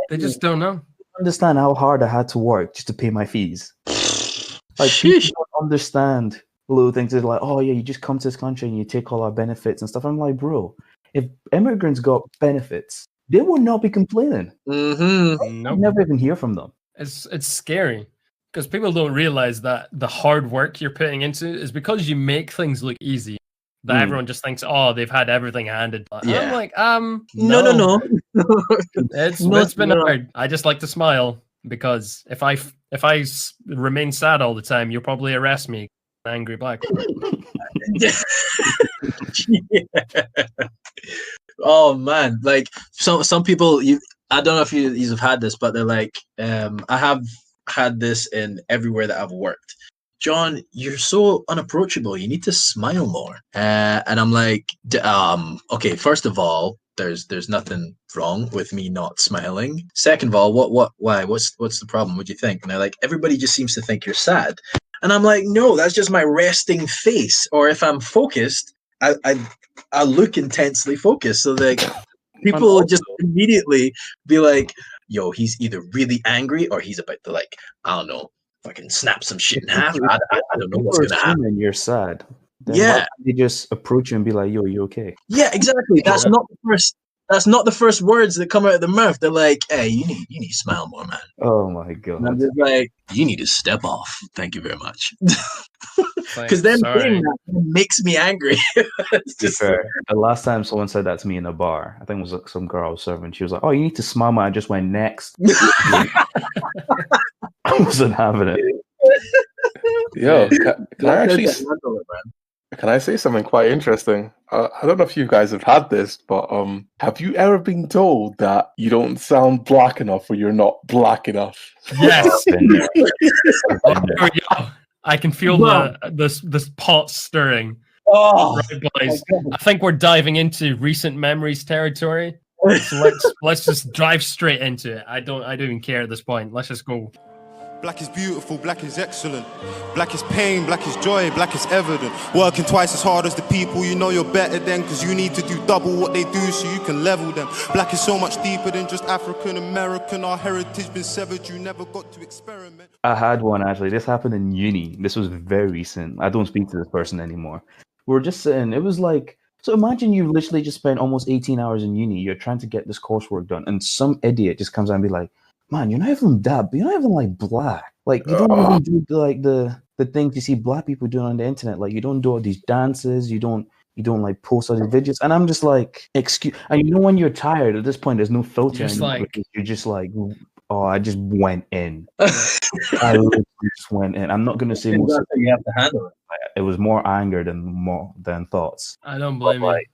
They just don't know. Understand how hard I had to work just to pay my fees. Like people Sheesh. don't understand little things. They're like, oh yeah, you just come to this country and you take all our benefits and stuff. I'm like, bro, if immigrants got benefits, they would not be complaining. Mm-hmm. I'd never even hear from them. It's scary because people don't realize that the hard work you're putting into is because you make things look easy. That everyone just thinks, oh, they've had everything handed. Yeah. I'm like, No. it's been hard. I just like to smile because if I remain sad all the time, you'll probably arrest me, angry black. Yeah. Oh man, like some people, I don't know if you've had this, but they're like, I have had this in everywhere that I've worked. John, you're so unapproachable. You need to smile more. And I'm like, okay. First of all, there's nothing wrong with me not smiling. Second of all, why? What's the problem? What do you think? And they're like, everybody just seems to think you're sad. And I'm like, no, that's just my resting face. Or if I'm focused, I look intensely focused. So like people will just immediately be like, yo, he's either really angry or he's about to like, I don't know, fucking snap some shit in half. I don't know what's gonna happen. You're sad. Then Yeah. why can't they just approach you and be like, yo, you okay? Yeah, exactly. That's not the first words that come out of their mouth. They're like, hey, you need to smile more, man. Oh my god. And I'm just like, you need to step off. Thank you very much. Because then saying that makes me angry. It's just fair. The last time someone said that to me in a bar, I think it was like some girl I was serving. She was like, oh, you need to smile more. I just went next. I wasn't having it. Yo, can I say something quite interesting? I don't know if you guys have had this, but have you ever been told that you don't sound black enough or you're not black enough? Yes. I can feel this pot stirring. Oh, right, boys. I think we're diving into recent memories territory. So let's just drive straight into it. I don't even care at this point. Let's just go. Black is beautiful, black is excellent. Black is pain, black is joy, black is evident. Working twice as hard as the people you know you're better than, cause you need to do double what they do so you can level them. Black is so much deeper than just African American. Our heritage been severed, you never got to experiment. I had one actually. This happened in uni. This was very recent. I don't speak to this person anymore. We were just sitting, it was like, so imagine you literally just spent almost 18 hours in uni. You're trying to get this coursework done, and some idiot just comes out and be like, man, you're not even that, but you're not even like black. Like you don't even do the things you see black people doing on the internet. Like you don't do all these dances, you don't like post all these videos. And I'm just like, excuse. And you know when you're tired at this point, there's no filter. You're just like, oh, I just went in. I literally just went in. I'm not gonna say most. You have to handle it. It was more anger than thoughts. I don't blame you.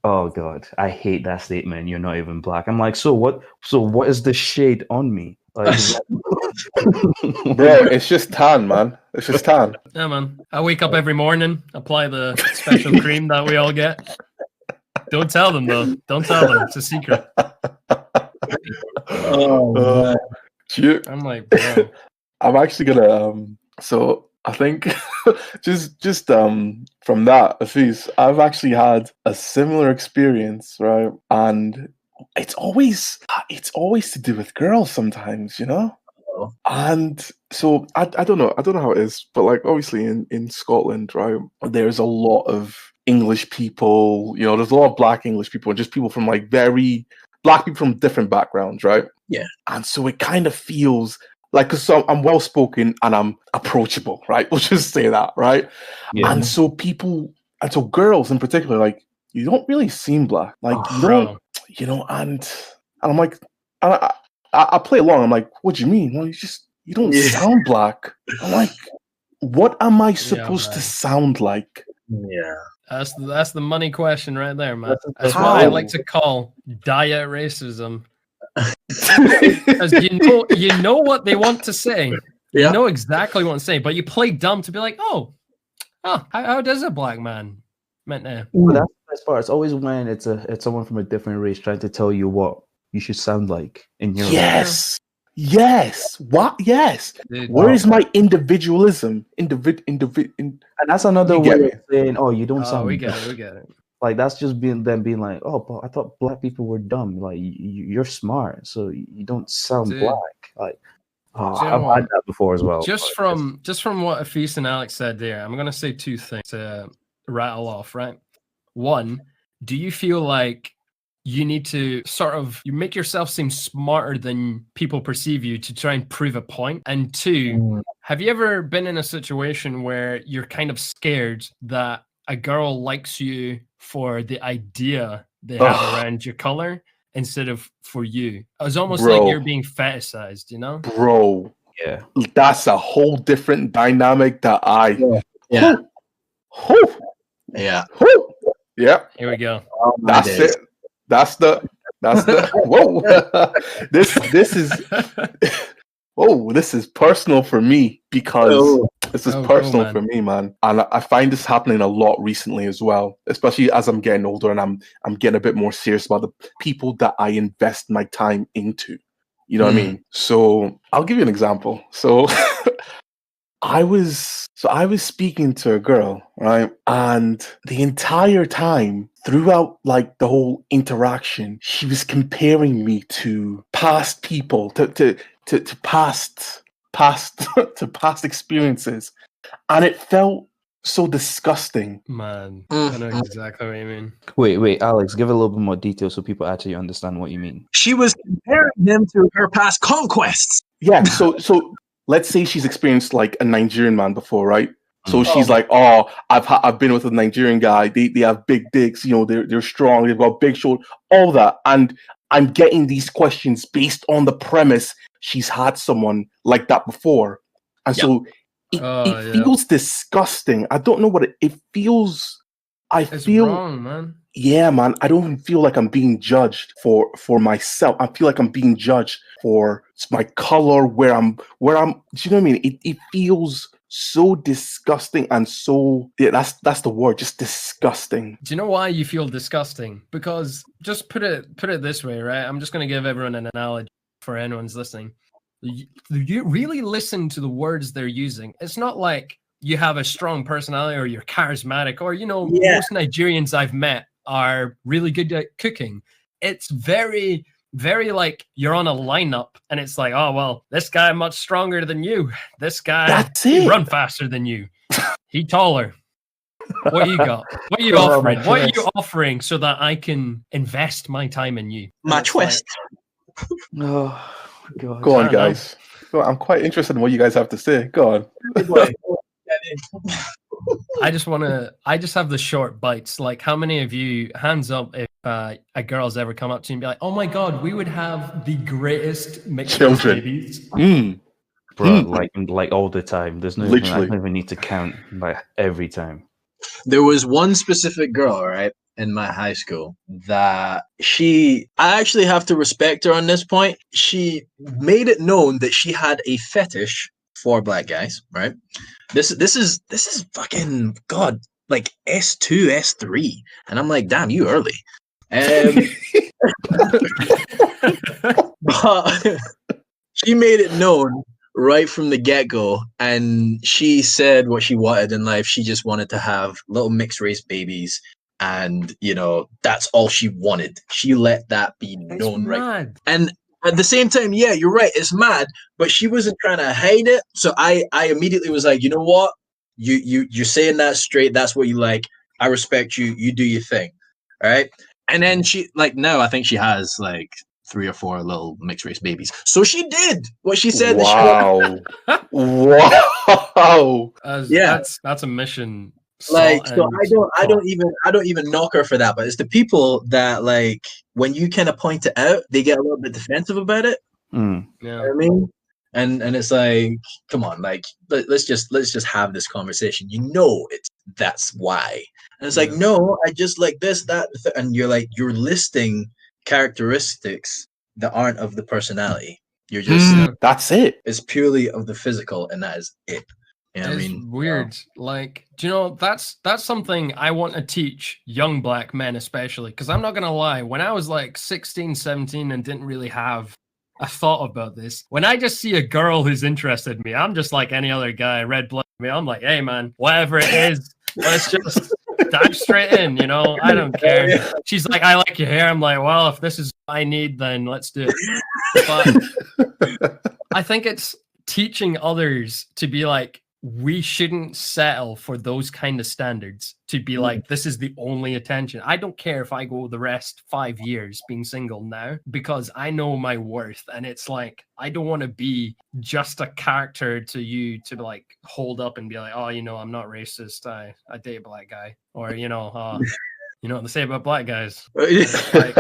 Oh God, I hate that statement. You're not even black. I'm like, so what? So what is the shade on me? Like, bro, it's just tan, man. It's just tan. Yeah, man. I wake up every morning, apply the special cream that we all get. Don't tell them though. Don't tell them. It's a secret. Oh, I'm like, bro. I'm actually gonna. So I think just from that, Afis, I've actually had a similar experience, right? And it's always to do with girls sometimes, you know. And so I don't know how it is, but like obviously in Scotland, right, there's a lot of English people, you know, there's a lot of black English people and just people from like very black people from different backgrounds, right? Yeah. And so it kind of feels like, because I'm well spoken and I'm approachable, right? We'll just say that, right? Yeah. And so girls in particular, like, you don't really seem black, like you don't, you know. And I'm like, I play along. I'm like, what do you mean? Well, you don't sound black. I'm like, what am I supposed to sound like? Yeah, that's the money question right there, man. That's what I like to call diet racism. Because you know what they want to say. You know exactly what to say, but you play dumb to be like, how does a black man meant to? Well, that's the best part. It's always when it's someone from a different race trying to tell you what you should sound like in your yes. Yes. What? Yes. Dude, Where is my individualism? And that's another You get way me. of saying, "Oh, you don't oh, sound." we get dumb." it. We get it. Like that's just being them being like, "Oh, but I thought black people were dumb. Like you're smart, so you don't sound Dude. black." Like, Do you know I've what? had that before as well. Just from what Afis and Alex said there, I'm gonna say two things to rattle off. Right. One, do you feel like you need to you make yourself seem smarter than people perceive you to try and prove a point? And two, have you ever been in a situation where you're kind of scared that a girl likes you for the idea they have around your color instead of for you? It's almost like Bro. you're being fetishized, you know? Bro, Yeah. that's a whole different dynamic that I. Yeah. Whew, Yeah. whew. Yeah, Here we go. Oh, my that's days. it. That's the. Whoa. this is. Oh, this is personal for me because Oh. this is Oh, go, personal man. for me, man. And I find this happening a lot recently as well, especially as I'm getting older and I'm getting a bit more serious about the people that I invest my time into. You know what I mean? So I'll give you an example. So I was speaking to a girl, right? And the entire time throughout like the whole interaction, she was comparing me to past people, to past to past experiences. And it felt so disgusting. Man, I know exactly what you mean. Wait, Alex, give a little bit more detail so people actually understand what you mean. She was comparing him to her past conquests. Yeah, so let's say she's experienced like a Nigerian man before, right? So Mm. she's like, "Oh, I've been with a Nigerian guy. They have big dicks. You know, they're strong. They've got big shoulders. All that." And I'm getting these questions based on the premise she's had someone like that before, and so it Yeah. feels disgusting. I don't know what it feels. It's feel wrong, man. yeah, man. I don't even feel like I'm being judged for myself. I feel like I'm being judged for my color, where I'm. Do you know what I mean? It feels so disgusting and so that's the word, just disgusting. Do you know why you feel disgusting? Because just put it this way, right? I'm just going to give everyone an analogy for anyone's listening. You really listen to the words they're using. It's not like you have a strong personality or you're charismatic or, most Nigerians I've met are really good at cooking. It's very, very like you're on a lineup and it's like, oh, well, this guy much stronger than you. This guy, he run faster than you. He taller. What you got? What are you offering? What are you offering so that I can invest my time in you? My twist. Oh, God. Go on, guys. I'm quite interested in what you guys have to say. Go on. I just have the short bites. Like, how many of you, hands up if a girl's ever come up to you and be like, oh my God, we would have the greatest mixed children babies. Bro, like all the time. There's no I Literally. don't even need to count like every time. There was one specific girl, right, in my high school that I actually have to respect her on this point. She made it known that she had a fetish for black guys, right? This is fucking God, like S2, S3. And I'm like, damn, you early. But she made it known right from the get-go, and she said what she wanted in life. She just wanted to have little mixed race babies, and that's all she wanted. She let that be known, right? And at the same time, yeah, you're right, it's mad, but she wasn't trying to hide it. So I immediately was like, you know what, you're saying that straight. That's what you like. I respect you. You do your thing. All right. And then she, like, now I think she has like 3 or 4 little mixed race babies. So she did what she said. Wow. Wow. Yeah, that's a mission. Like, so I don't even knock her for that, but it's the people that, like, when you kind of point it out, they get a little bit defensive about it. Mm. Yeah. You know what I mean? And it's like, come on, like, let's just have this conversation. That's why. And it's like, no, I just like this, that, and you're like, you're listing characteristics that aren't of the personality. You're just that's it. It's purely of the physical, and that is it. You know what I mean? Weird. Like, do you know, that's something I want to teach young black men, especially, because I'm not gonna lie, when I was like 16, 17 and didn't really have I thought about this. When I just see a girl who's interested in me, I'm just like any other guy, red blood. I'm like, hey man, whatever it is, let's just dive straight in, you know? I don't care. She's like, I like your hair. I'm like, well, if this is what I need, then let's do it. But I think it's teaching others to be like, we shouldn't settle for those kind of standards to be like, this is the only attention. I don't care if I go the rest 5 years being single now, because I know my worth. And it's like, I don't want to be just a character to you to like hold up and be like, oh, you know, I'm not racist. I date a black guy. Or, you know, you know what they say about black guys. Like,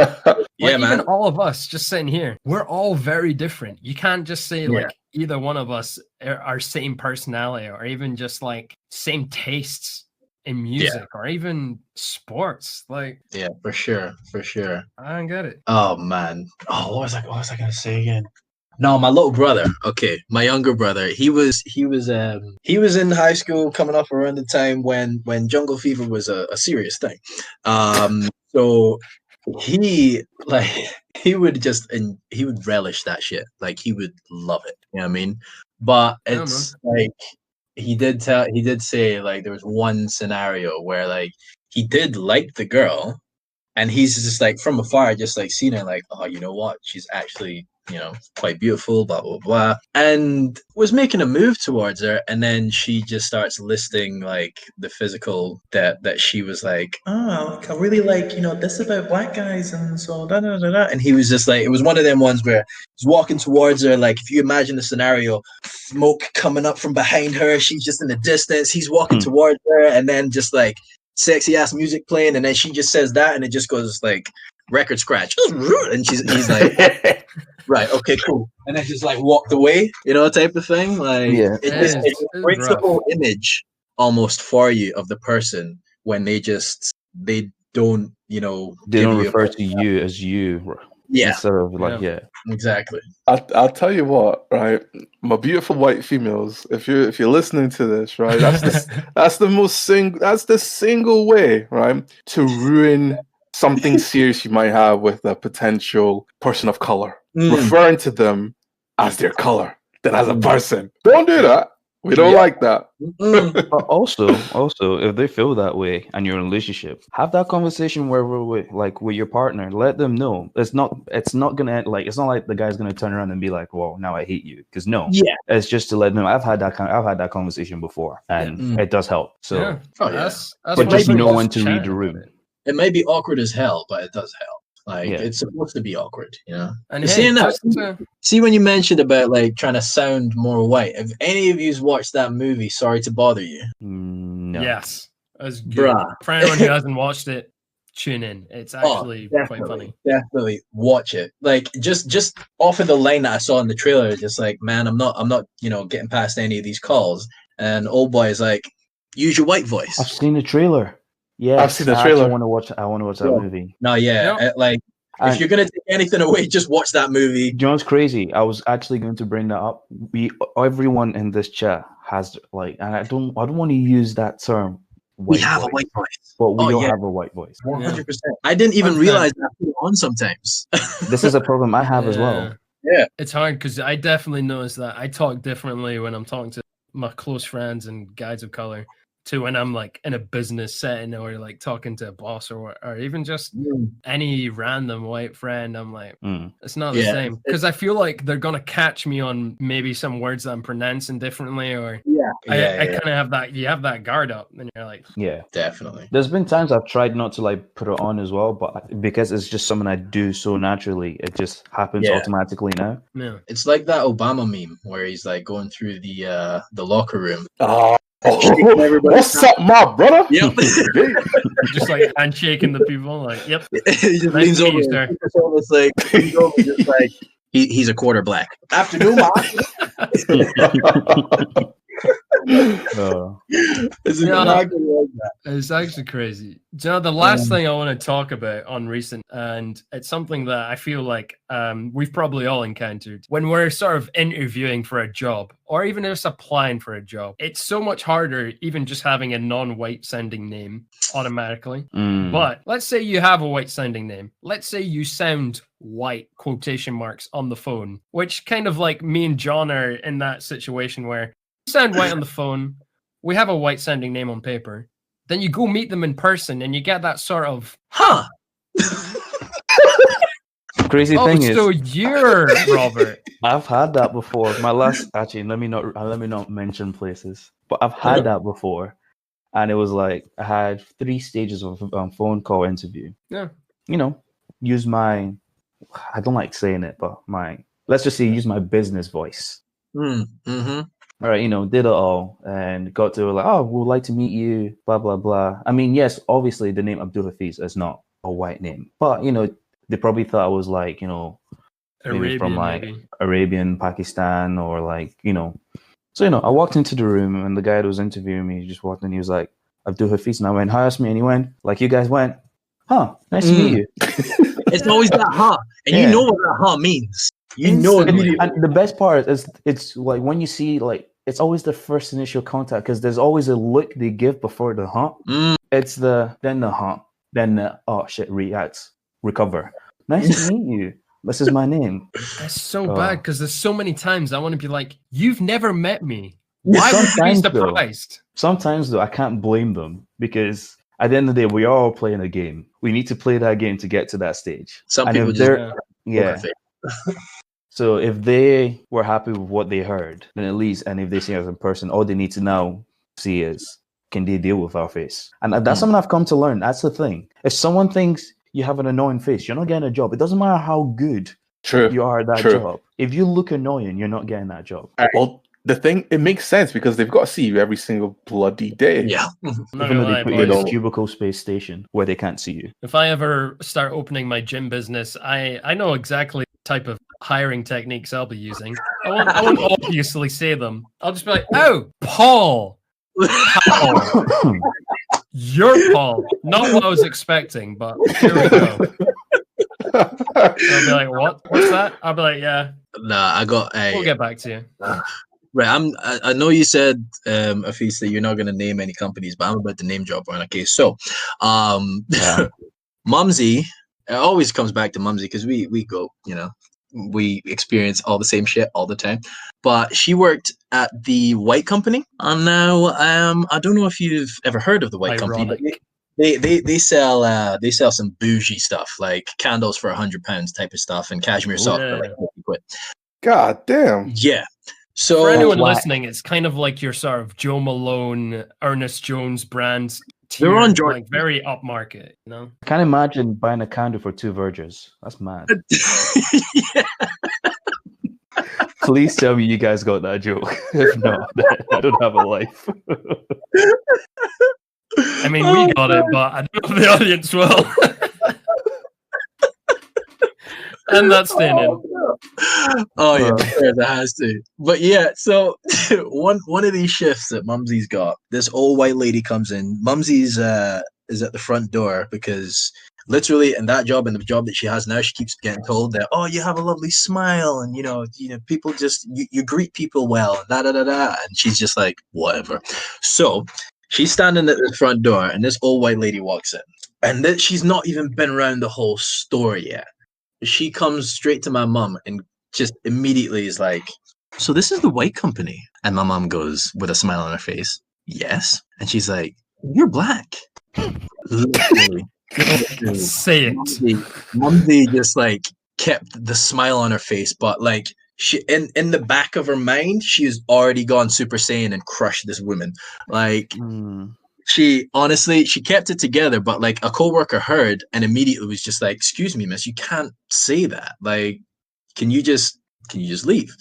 Yeah, even man. all of us just sitting here, we're all very different. You can't just say like either one of us are same personality, or even just like same tastes in music, or even sports. Like, Yeah, for sure. I don't get it. Oh man. Oh, what was I gonna say again? No, my little brother. Okay, my younger brother. He was in high school, coming up around the time when jungle fever was a serious thing. So he would relish that shit. Like he would love it. You know what I mean? But Yeah, it's like he did say like there was one scenario where like he did like the girl, and he's just like from afar, just like seeing her, like, oh, you know what? She's actually, you know, quite beautiful, blah, blah, blah. And was making a move towards her. And then she just starts listing like the physical that she was like, oh, I really like, you know, this about black guys. And so, da, da, da, da. And he was just like, it was one of them ones where he's walking towards her. Like, if you imagine the scenario, smoke coming up from behind her, she's just in the distance. He's walking towards her, and then just like, sexy ass music playing, and then she just says that, and it just goes like record scratch, and he's like, right, okay, cool, and then just like walked away, you know, type of thing. Like, it breaks the whole image almost for you of the person when they don't, you know, they don't refer to you as you. Yeah. Instead of like, Exactly. I'll tell you what, right? My beautiful white females, if you're listening to this, right, that's the single way, right, to ruin something serious you might have with a potential person of color. Referring to them as their color than as a person. Don't do that. We don't like that. But also, if they feel that way and you're in a relationship, have that conversation with your partner. Let them know it's not gonna end, like, it's not like the guy's gonna turn around and be like, well, now I hate you. Because it's just to let them. I've had that conversation before, and it does help. So That's but just know when to read the room. It may be awkward as hell, but it does help. Like, it's supposed to be awkward, you know? And seeing that, see, when you mentioned about, like, trying to sound more white, have any of you watched that movie, Sorry to Bother You? No. Yes. That was good. For anyone who hasn't watched it, tune in. It's actually quite funny. Definitely watch it. Like, just off of the line that I saw in the trailer, just like, man, I'm not, you know, getting past any of these calls. And old boy is like, use your white voice. I've seen the trailer. Yeah, I've seen the trailer. I want to watch that movie. No, like, if you're gonna take anything away, just watch that movie. You know what's crazy? I was actually going to bring that up. Everyone in this chat has, like, and I don't want to use that term. We have a white voice, but we don't have a white voice. 100%. I didn't even realize that on sometimes. This is a problem I have as well. Yeah, it's hard because I definitely notice that I talk differently when I'm talking to my close friends and guys of color to when I'm like in a business setting or like talking to a boss or even just any random white friend. I'm like, it's not the same, because I feel like they're gonna catch me on maybe some words that I'm pronouncing differently, or I kind of have that. You have that guard up, and you're like, definitely. There's been times I've tried not to like put it on as well, but because it's just something I do so naturally, it just happens automatically now. Yeah, it's like that Obama meme where he's like going through the locker room. What's up, my brother? Yep. Just like handshaking the people, like, yep. He just leans over, it's like, just like he's a quarter black. Afternoon, It's Yeah. exactly like that. It's actually crazy. Do you know, the last thing I want to talk about on recent, and it's something that I feel like we've probably all encountered when we're sort of interviewing for a job or even just applying for a job. It's so much harder, even just having a non-white sounding name automatically. Mm. But let's say you have a white sounding name. Let's say you sound white, quotation marks, on the phone, which kind of like me and John are in that situation where you sound white on the phone. We have a white sounding name on paper. Then you go meet them in person and you get that sort of, Huh? Crazy thing is, so you're Robert. I've had that before. My last, actually, let me not mention places, but I've had that before, and it was like I had 3 stages of phone call interview. Yeah. Use my, I don't like saying it, but let's just say use my business voice. Mm-hmm. All right, did it all and got to like, oh, we'd like to meet you, blah, blah, blah. I mean, yes, obviously the name Abdul Hafiz is not a white name, but, they probably thought I was like, maybe Arabian, from like maybe. Arabian, Pakistan, or like, So, I walked into the room and the guy that was interviewing me just walked in. He was like, Abdul Hafiz. And I went, hi, that's me. And he went, like you guys went, huh, nice to meet you. It's always that huh. And you know what that huh means. You know Instantly. immediately. And the best part is it's like when you see like it's always the first initial contact because there's always a look they give before the huh. It's then the huh, then the oh shit reacts, recover. Nice to meet you. This is my name. That's so bad because there's so many times I want to be like, you've never met me. Why would you be Sometimes, though. surprised? Sometimes though, I can't blame them because at the end of the day, we are all playing a game. We need to play that game to get to that stage. Some And people if just they're So if they were happy with what they heard, then at least, and if they see us in person, all they need to now see is, can they deal with our face? And that's something I've come to learn. That's the thing. If someone thinks you have an annoying face, you're not getting a job. It doesn't matter how good you are at that job. If you look annoying, you're not getting that job. Well, the thing, it makes sense because they've got to see you every single bloody day. Yeah. Even though they put you in a cubicle space station where they can't see you. If I ever start opening my gym business, I know exactly the type of hiring techniques I'll be using. I won't obviously say them. I'll just be like, oh, Paul. You're Paul. Not what I was expecting, but here we go. I'll be like, what? What's that? I'll be like, yeah. Nah, I got We'll get back to you. Right, I know you said, Afis, that you're not going to name any companies, but I'm about to name drop one. Okay, so, Mumsy, it always comes back to Mumsy because we go, we experience all the same shit all the time. But she worked at the White Company, and now I don't know if you've ever heard of the White Company, but they sell some bougie stuff like candles for £100 type of stuff and cashmere sock for like 50 quid. God damn. Yeah. So for anyone listening, it's kind of like your sort of Joe Malone, Ernest Jones brands. They're on like very upmarket, I can't imagine buying a candle for 2 virgins. That's mad. Please tell me you guys got that joke. If not, I don't have a life. I mean, we got it, but I don't know if the audience will. And that's staying in. Oh yeah, that has to. But yeah, so one of these shifts that Mumsy's got, this old white lady comes in. Mumsy's is at the front door because literally in that job and the job that she has now, she keeps getting told that, oh, you have a lovely smile and you know people just you greet people well and and she's just like whatever. So she's standing at the front door and this old white lady walks in and that she's not even been around the whole store yet. She comes straight to my mum and just immediately is like, so this is the White Company? And my mum goes with a smile on her face, yes. And she's like, you're black. Literally. Say it. Mumsy just like kept the smile on her face, but like she in the back of her mind, she's already gone Super Saiyan and crushed this woman. Like she kept it together, but like a coworker heard and immediately was just like, excuse me, miss, you can't say that. Like, can you just leave?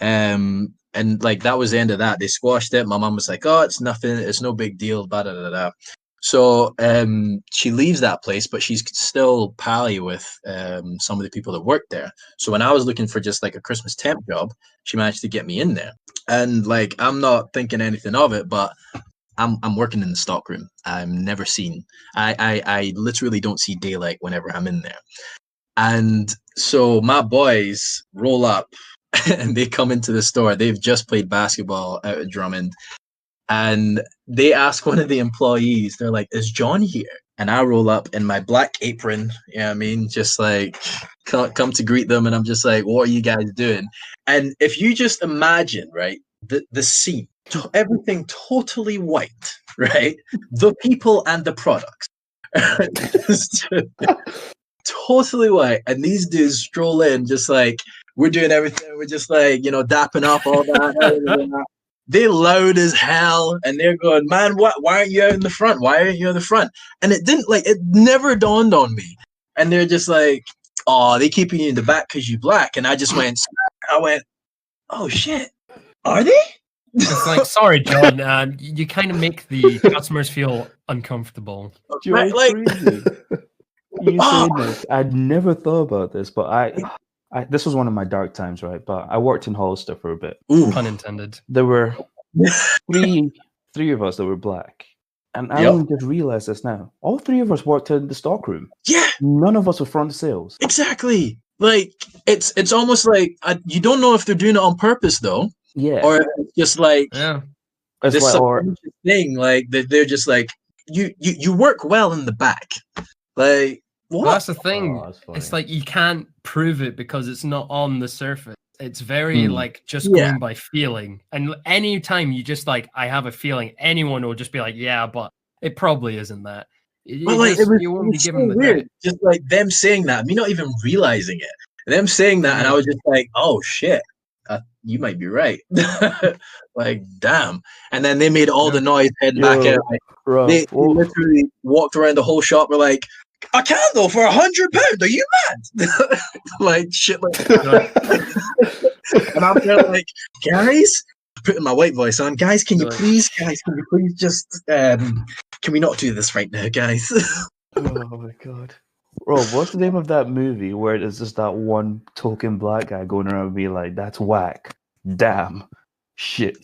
And like that was the end of that. They squashed it. My mom was like, oh, it's nothing, it's no big deal, blah, blah, blah, blah. So she leaves that place, but she's still pally with some of the people that work there. So when I was looking for just like a Christmas temp job, she managed to get me in there. And like I'm not thinking anything of it, but I'm working in the stockroom. I'm never seen. I literally don't see daylight whenever I'm in there. And so my boys roll up and they come into the store. They've just played basketball out at Drummond. And they ask one of the employees, they're like, is John here? And I roll up in my black apron, you know what I mean? Just like come to greet them. And I'm just like, what are you guys doing? And if you just imagine, right, the scene, everything totally white, right? The people and the products. Totally white. And these dudes stroll in just like, we're doing everything. We're just like, dapping up all that. They loud as hell, and they're going, man, why aren't you out in the front? Why aren't you in the front? And it never dawned on me. And they're just like, oh, they keeping you in the back because you black. And I just went, oh shit, are they? It's like, sorry, John, you kind of make the customers feel uncomfortable. Right, like, crazy. You saying this, I'd never thought about this, but I this was one of my dark times, right? But I worked in Hollister for a bit. Ooh. Pun intended. There were three of us that were black. And I only just realized this now. All three of us worked in the stockroom. Yeah. None of us were front of sales. Exactly. Like, it's almost like you don't know if they're doing it on purpose, though. Yeah. Or just like, it's this like, thing, like, they're just like, you work well in the back. Like, what? Well, that's the thing. It's like you can't prove it because it's not on the surface. It's very like just going by feeling. And anytime you just like, I have a feeling, anyone will just be like, yeah, but it probably isn't that. Well, like, you won't be given the weird. Just like them saying that, me not even realizing it. Them saying that, and I was just like, oh shit, you might be right. Like, damn. And then they made all the noise heading back out. Like, they literally walked around the whole shop. We're like, a candle for £100? Are you mad? Like shit like that. And I'm kind of like, guys, putting my white voice on, guys, can you please just can we not do this right now, guys? Oh my god. Bro, what's the name of that movie where it's just that one token black guy going around and being like, that's whack. Damn. Shit.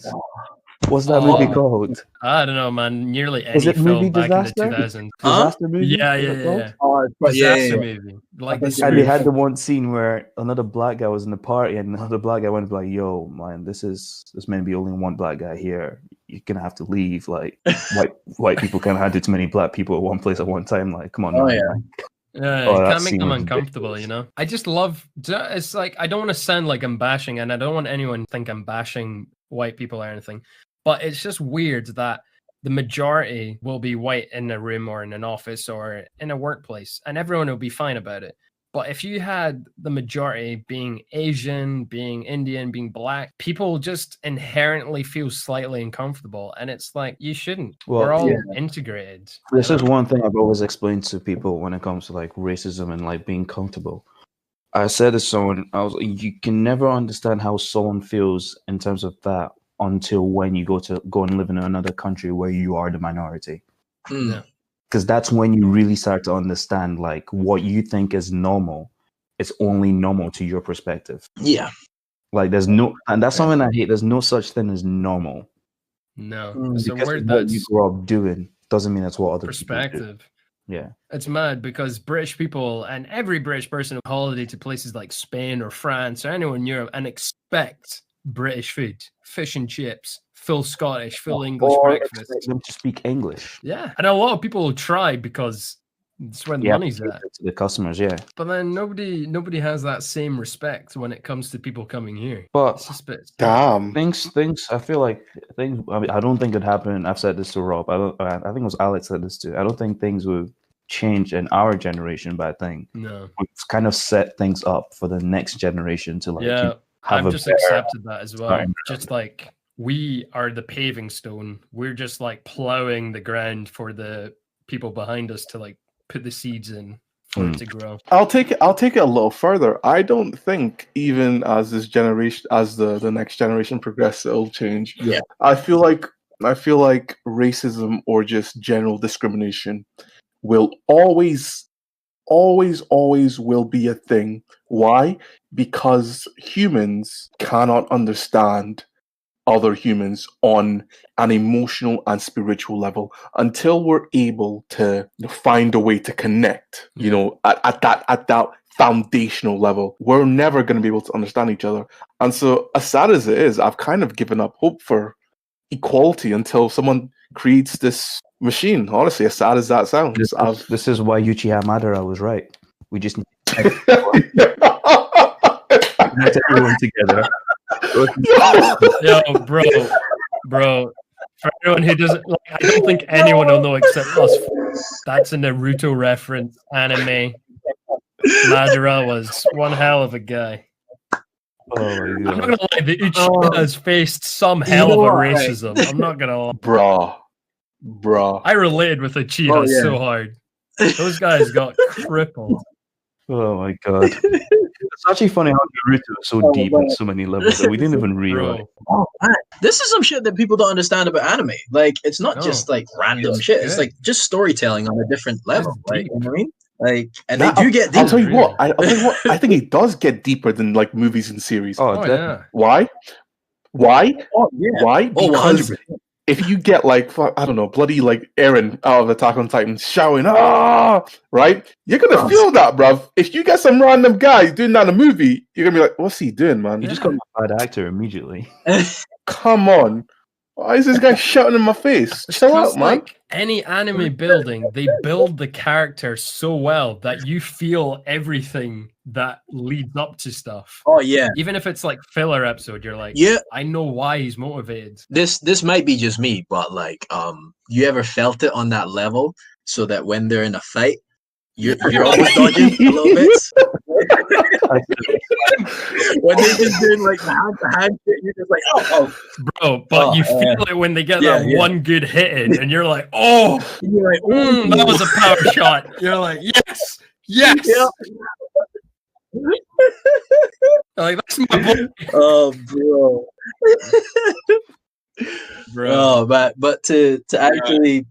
What's that movie called? I don't know, man. Nearly any film back in the 2000s. Disaster movie? Yeah. Oh, Disaster movie. Like and they had the one scene where another black guy was in the party and another black guy went like, yo, man, this may be only one black guy here. You're gonna have to leave. Like, white people can't handle too many black people at one place at one time. Like, come on. Oh, man. yeah. Yeah, you can't make them uncomfortable, you know? I just love, it's like, I don't want to sound like I'm bashing, and I don't want anyone to think I'm bashing white people or anything, but it's just weird that the majority will be white in a room or in an office or in a workplace, and everyone will be fine about it. But if you had the majority being Asian, being Indian, being black, people just inherently feel slightly uncomfortable. And it's like, you shouldn't. Well, we're all integrated. This is one thing I've always explained to people when it comes to like racism and like being comfortable. I said to someone, you can never understand how someone feels in terms of that until when you go and live in another country where you are the minority. Yeah. Because that's when you really start to understand, like, what you think is normal is only normal to your perspective. Yeah. Like, and that's something I hate. There's no such thing as normal. No. It's a word what you grow up doing doesn't mean that's what other perspective. people do. Yeah. It's mad because British people and every British person on holiday to places like Spain or France or anywhere in Europe and expect British food, fish and chips, full Scottish, full English breakfast. Expect them to speak English. Yeah, and a lot of people will try because it's where the money's at. To the customers, yeah. But then nobody has that same respect when it comes to people coming here. But it's just a bit damn things. I feel like things. I mean, I don't think it happened. I've said this to Rob. I think it was Alex said this too. I don't think things will change in our generation, but I think it's kind of set things up for the next generation to like. I've just accepted that as well. Just like we are the paving stone. We're just like plowing the ground for the people behind us to like put the seeds in for it to grow. I'll take it a little further. I don't think even as this generation, as the next generation progresses, it'll change. Yeah. I feel like I feel like racism or just general discrimination will always will be a thing. Why? Because humans cannot understand other humans on an emotional and spiritual level until we're able to find a way to connect, at that foundational level. We're never going to be able to understand each other. And so, as sad as it is, I've kind of given up hope for equality until someone creates this machine. Honestly, as sad as that sounds, This is why Uchiha Madara was right. We just need to connect everyone together. Yo, bro. For everyone who doesn't, I don't think anyone will know except us. That's a Naruto reference anime. Madara was one hell of a guy. Oh my I'm god. not gonna lie, the Uchiha has faced some hell of a racism. I'm not gonna lie. Bruh. I related with Uchiha so hard. Those guys got crippled. Oh my god. It's actually funny how Naruto is so deep on so many levels that we didn't even realize. Bro. Oh man, this is some shit that people don't understand about anime. Like, it's not just like random shit. It's like just storytelling on a different level. Like, you know what I mean? Like, and they do get deep. I'll tell you what. I think it does get deeper than like movies and series. Oh, yeah. Why? Oh yeah. Why? Oh, Because 100%. if you get like I don't know, bloody like Eren out of Attack on Titan shouting, right? You're gonna feel that, bruv. If you get some random guy doing that in a movie, you're gonna be like, what's he doing, man? You just got a bad actor immediately. Come on. Why is this guy shouting in my face? Chill out, man. Like any anime building, they build the character so well that you feel everything that leads up to stuff. Oh yeah. Even if it's like filler episode, you're like, Yeah. I know why he's motivated. This might be just me, but like, you ever felt it on that level so that when they're in a fight, you're almost dodging a little bit. When they're just doing like the hand shit, you're just like, oh. Bro, but you feel it when they get that one good hit in, and you're like, oh, you're like, that was a power shot. You're like, yes. Yeah. Like, that's my boy. Oh, bro. Oh, but to actually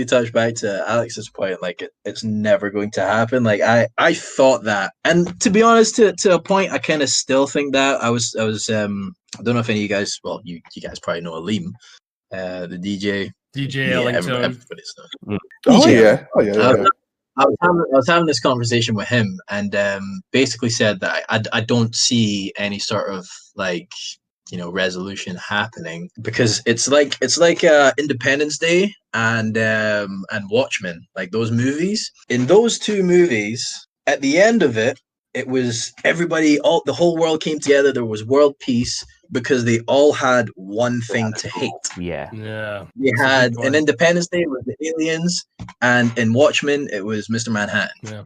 touch back to Alex's point, like it's never going to happen. Like I thought that, and to be honest, to a point, I kind of still think that. I was I don't know if any of you guys, well, you guys probably know Aleem, the DJ. DJ Ellington. Everybody knows. Oh DJ. yeah. I was having this conversation with him, and basically said that I don't see any sort of like, resolution happening, because it's like Independence Day and Watchmen, like those movies. In those two movies, at the end of it, it was the whole world came together. There was world peace because they all had one thing to hate. Yeah. They had in Independence Day it was the aliens, and in Watchmen it was Mr. Manhattan. Yeah.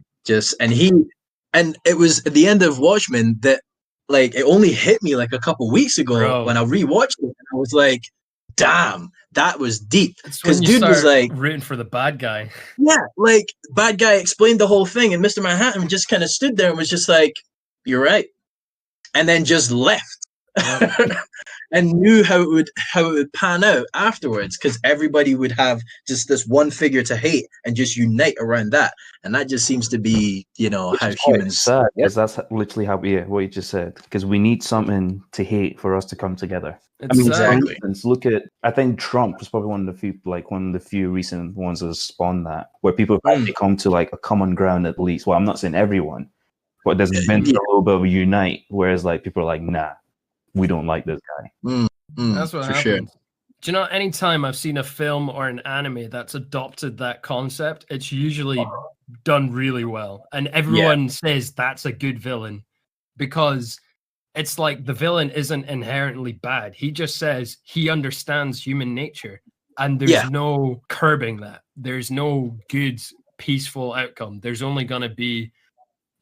And it was at the end of Watchmen that, like, it only hit me like a couple weeks ago when I rewatched it, and I was like, damn, that was deep. Because dude was like rooting for the bad guy. Yeah, like bad guy explained the whole thing, and Mr. Manhattan just kind of stood there and was just like, "You're right," and then just left. And knew how it would pan out afterwards, because everybody would have just this one figure to hate and just unite around that, and that just seems to be, how humans. Sad, because that's literally how what you just said. Because we need something to hate for us to come together. Exactly. For instance, look at, I think Trump was probably one of the few recent ones that spawned that, where people have actually come to like a common ground at least. Well, I'm not saying everyone, but there's been a little bit of a unite. Whereas like people are like, nah, we don't like this guy. That's what happens. Sure. Do you know, anytime I've seen a film or an anime that's adopted that concept, it's usually done really well. And everyone says that's a good villain, because it's like the villain isn't inherently bad. He just says he understands human nature, and there's no curbing that. There's no good, peaceful outcome. There's only going to be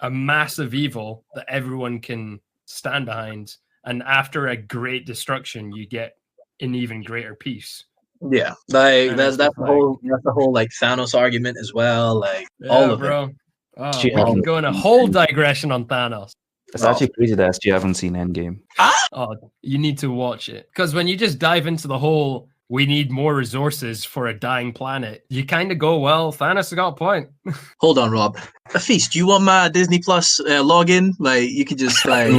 a massive evil that everyone can stand behind. And after a great destruction, you get an even greater peace. Yeah, like that's the whole like Thanos argument as well. Like all of it. Oh, we can go in a whole digression on Thanos. It's actually crazy that you haven't seen Endgame. Oh, you need to watch it, because when you just dive into the whole we need more resources for a dying planet. You kind of go, well, Thanos has got a point. Hold on, Rob. Afis, do you want my Disney Plus login? Like, you could just like.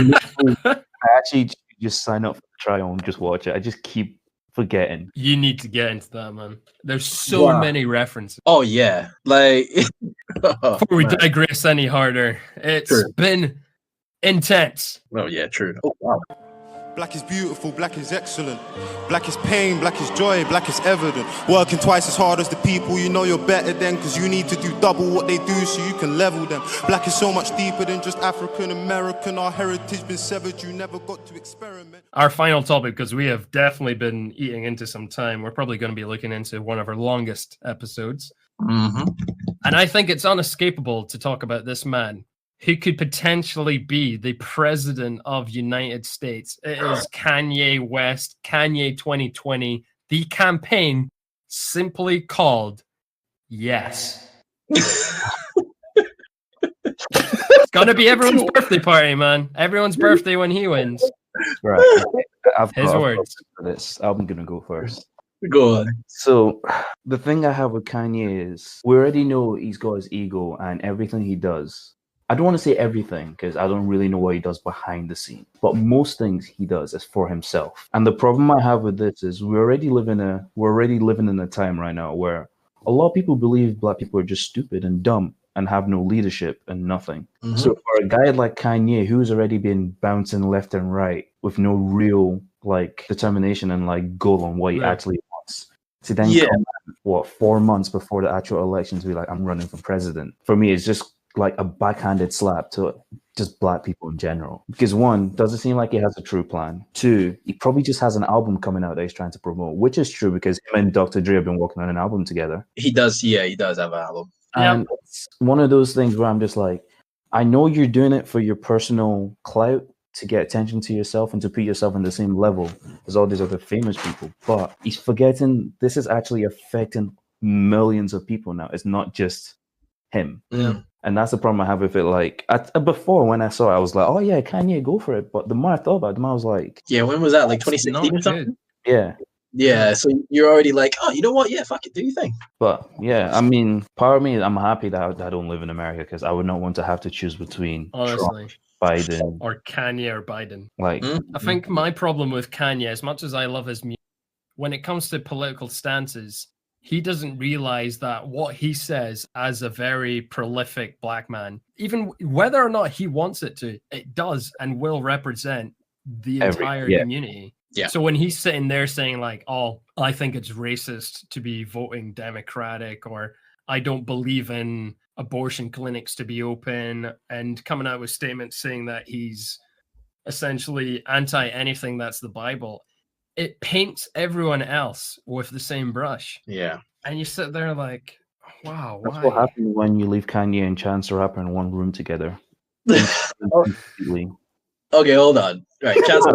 I actually just sign up for the trial and just watch it. I just keep forgetting. You need to get into that, man. There's so many references. Oh yeah, like. Before we digress any harder, it's been intense. Oh yeah, true. Oh wow. Black is beautiful, black is excellent. Black is pain, black is joy, black is evident. Working twice as hard as the people, you know you're better than, cause you need to do double what they do so you can level them. Black is so much deeper than just African American. Our heritage been severed, you never got to experiment. Our final topic, because we have definitely been eating into some time, we're probably going to be looking into one of our longest episodes. Mm-hmm. And I think it's unescapable to talk about this man who could potentially be the president of United States. It is Kanye West, Kanye 2020, the campaign simply called Yes. It's gonna be everyone's birthday party, man. Everyone's birthday when he wins. Right. His words. For this, I'm gonna go first. Go on. So the thing I have with Kanye is we already know he's got his ego and everything he does. I don't want to say everything because I don't really know what he does behind the scene, but most things he does is for himself. And the problem I have with this is we're already living in a time right now where a lot of people believe black people are just stupid and dumb and have no leadership and nothing. Mm-hmm. So for a guy like Kanye, who's already been bouncing left and right with no real like determination and like goal on what he actually wants, to then come 4 months before the actual election to be like, I'm running for president. For me, it's just like a backhanded slap to just black people in general. Because one, doesn't seem like he has a true plan. Two, he probably just has an album coming out that he's trying to promote, which is true because him and Dr. Dre have been working on an album together. He does have an album. And it's one of those things where I'm just like, I know you're doing it for your personal clout to get attention to yourself and to put yourself on the same level as all these other famous people, but he's forgetting this is actually affecting millions of people now. It's not just him. Yeah. And that's the problem I have with it. Like, before when I saw it, I was like, oh yeah, Kanye, go for it. But the more I thought about it, the more I was like... Yeah, when was that? Like 2016 or something? Yeah. Yeah, so you're already like, oh, you know what? Yeah, fuck it, do your thing. But yeah, I mean, part of me, I'm happy that I don't live in America because I would not want to have to choose between Trump, Biden. Or Kanye or Biden. Like, I think my problem with Kanye, as much as I love his music, when it comes to political stances, he doesn't realize that what he says as a very prolific black man, even whether or not he wants it to, it does and will represent the entire community. Yeah. So when he's sitting there saying like, oh, I think it's racist to be voting Democratic, or I don't believe in abortion clinics to be open, and coming out with statements saying that he's essentially anti anything that's the Bible, it paints everyone else with the same brush. Yeah. And you sit there like, wow, that's why? what happens when you leave Kanye and Chance the Rapper in one room together. Okay, hold on. Right, Chance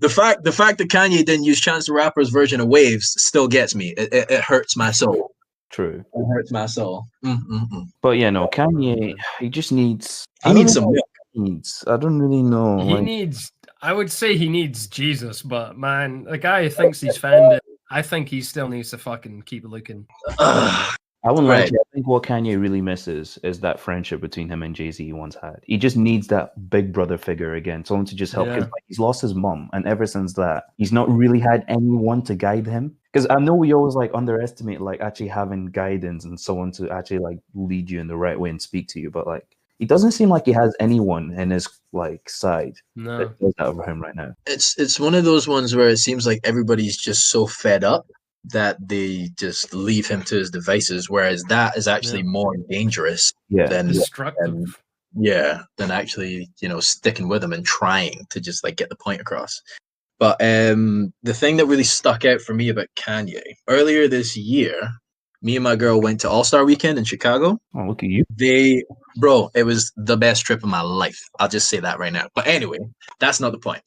the fact that Kanye didn't use Chance the Rapper's version of Waves still gets me. It hurts my soul. True. It hurts my soul. But yeah, no, Kanye, he just needs... He needs some milk. I don't really know. I would say he needs Jesus, but man, the guy thinks he's found it. I think he still needs to fucking keep looking. I wouldn't lie to you. I think what Kanye really misses is that friendship between him and Jay-Z he once had. He just needs that big brother figure again, someone to just help. Because he's lost his mom, and ever since that, he's not really had anyone to guide him. Because I know we always like underestimate like actually having guidance and someone to actually like lead you in the right way and speak to you, but like he doesn't seem like he has anyone in his like side that does that over him right now. It's one of those ones where it seems like everybody's just so fed up that they just leave him to his devices, whereas that is actually more dangerous than destructive. Than actually, sticking with him and trying to just like get the point across. But the thing that really stuck out for me about Kanye, earlier this year, me and my girl went to All-Star Weekend in Chicago. Oh, look at you. It was the best trip of my life. I'll just say that right now. But anyway, that's not the point.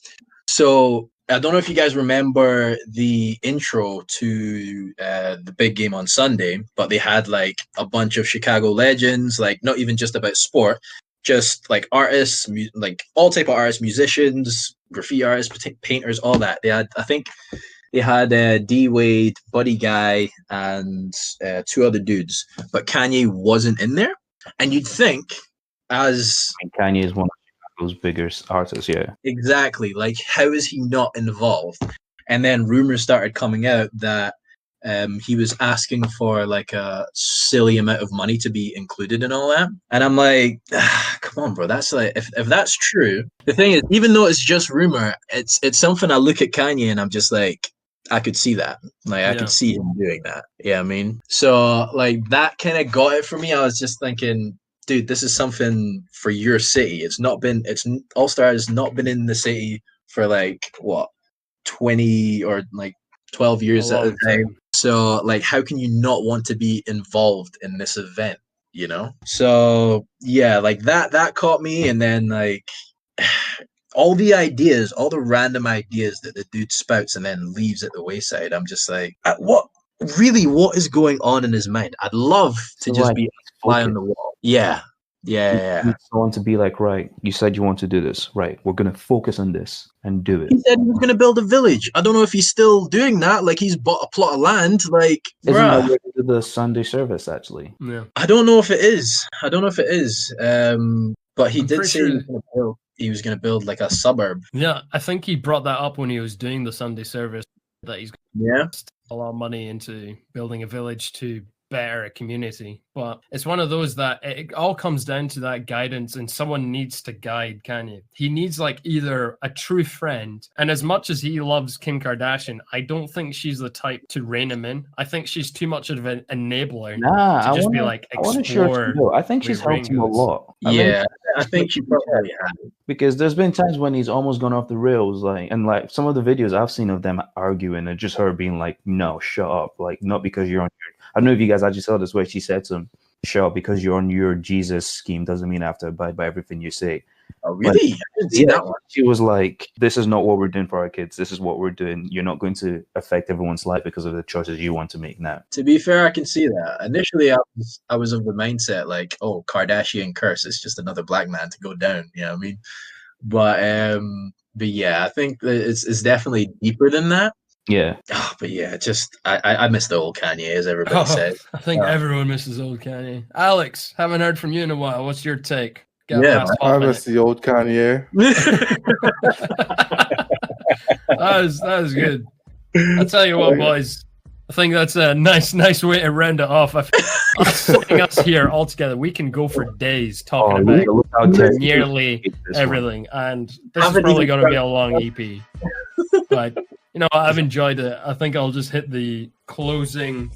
So I don't know if you guys remember the intro to the big game on Sunday, but they had like a bunch of Chicago legends, like not even just about sport, just like artists, like all type of artists, musicians, graffiti artists, painters, all that. They had, I think, they had D Wade, Buddy Guy, and 2 other dudes, but Kanye wasn't in there. And you'd think, as And Kanye is one of those bigger artists, yeah. exactly, like, how is he not involved? And then rumors started coming out that he was asking for like a silly amount of money to be included in all that. And I'm like, come on, bro. That's like, if that's true, the thing is, even though it's just rumor, it's something I look at Kanye and I'm just like, I could see that. Like, I could see him doing that. Yeah, I mean, so like that kind of got it for me. I was just thinking, dude, this is something for your city. It's All Star has not been in the city for like what, 20 or like 12 years at a time. So like, how can you not want to be involved in this event, you know? So yeah, like that caught me. And then like all the random ideas that the dude spouts and then leaves at the wayside, I'm just like, what is going on in his mind? I'd love to just be a fly on the wall. Yeah. Yeah. You need someone to be like, right, you said you want to do this. Right, we're going to focus on this and do it. He said he was going to build a village. I don't know if he's still doing that. Like, he's bought a plot of land. Like, isn't that where they do the Sunday service, actually? Yeah. I don't know if it is. But he did say he was going to build like a suburb. Yeah, I think he brought that up when he was doing the Sunday service, that he's a lot of money into building a village to better a community. But it's one of those that it all comes down to that guidance, and someone needs to guide Kanye. He needs like either a true friend, and as much as he loves Kim Kardashian, I don't think she's the type to rein him in. I think she's too much of an enabler to just be like, explore. I think she's helped him a lot. I think she probably has. Because there's been times when he's almost gone off the rails, like, and like some of the videos I've seen of them arguing and just her being like, no, shut up. Like, not because you're on your, I don't know if you guys actually saw this where she said to him, shut up, because you're on your Jesus scheme doesn't mean I have to abide by everything you say. Oh, really? I didn't see that one. She was like, this is not what we're doing for our kids. This is what we're doing. You're not going to affect everyone's life because of the choices you want to make now. To be fair, I can see that. Initially, I was of the mindset like, oh, Kardashian curse. It's just another black man to go down. You know what I mean? But yeah, I think it's definitely deeper than that. Yeah. Oh, but yeah, just I miss the old Kanye, as everybody said. I think everyone misses old Kanye. Alex, haven't heard from you in a while. What's your take? I miss the old Kanye. That was good. I'll tell you what, boys. I think that's a nice way to round it off. Sitting us here all together, we can go for days talking about nearly everything, and this is probably going to be a long EP. But you know, I've enjoyed it. I think I'll just hit the closing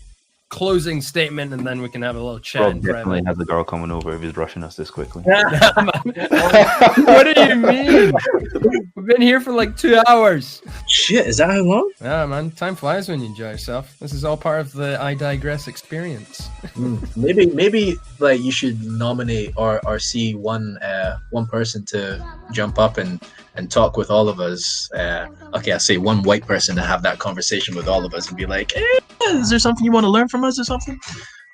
statement, and then we can have a little chat. Rob definitely has a girl coming over if he's rushing us this quickly. What do you mean? We've been here for like 2 hours. Shit, is that how long? Yeah, man. Time flies when you enjoy yourself. This is all part of the I Digress experience. Maybe like you should nominate or see one person to jump up and talk with all of us. Okay, I say one white person to have that conversation with all of us and be like, is there something you want to learn from us or something?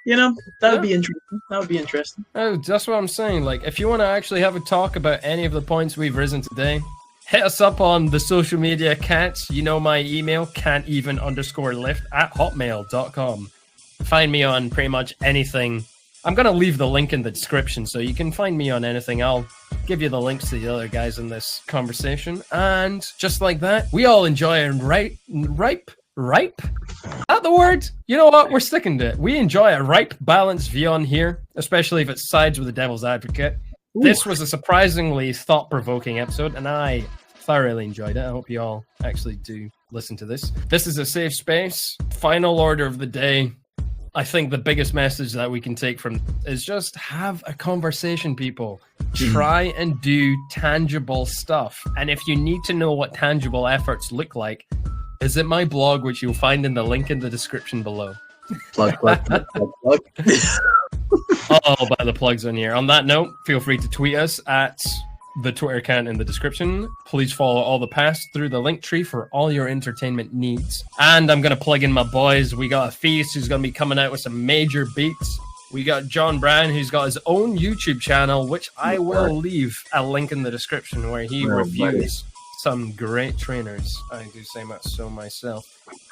You know, that would be interesting. Oh, that's what I'm saying. Like, if you want to actually have a talk about any of the points we've risen today, hit us up on the social media accounts. You know my email, can'teven_lift@hotmail.com. Find me on pretty much anything. I'm going to leave the link in the description, so you can find me on anything. I'll give you the links to the other guys in this conversation. And just like that, we all enjoy a ripe? Is that the word? You know what? We're sticking to it. We enjoy a ripe, balanced view on here, especially if it sides with the devil's advocate. Ooh. This was a surprisingly thought-provoking episode, and I thoroughly enjoyed it. I hope you all actually do listen to this. This is a safe space. Final order of the day. I think the biggest message that we can take from is just have a conversation, people. Try and do tangible stuff. And if you need to know what tangible efforts look like, visit my blog, which you'll find in the link in the description below. Plug. All by the plugs on here. On that note, feel free to tweet us at the Twitter account in the description. Please follow all the past through the link tree for all your entertainment needs. And I'm going to plug in my boys. We got a Feast who's going to be coming out with some major beats. We got John Brown, who's got his own YouTube channel, which I will leave a link in the description, where he reviews some great trainers. I do say so myself.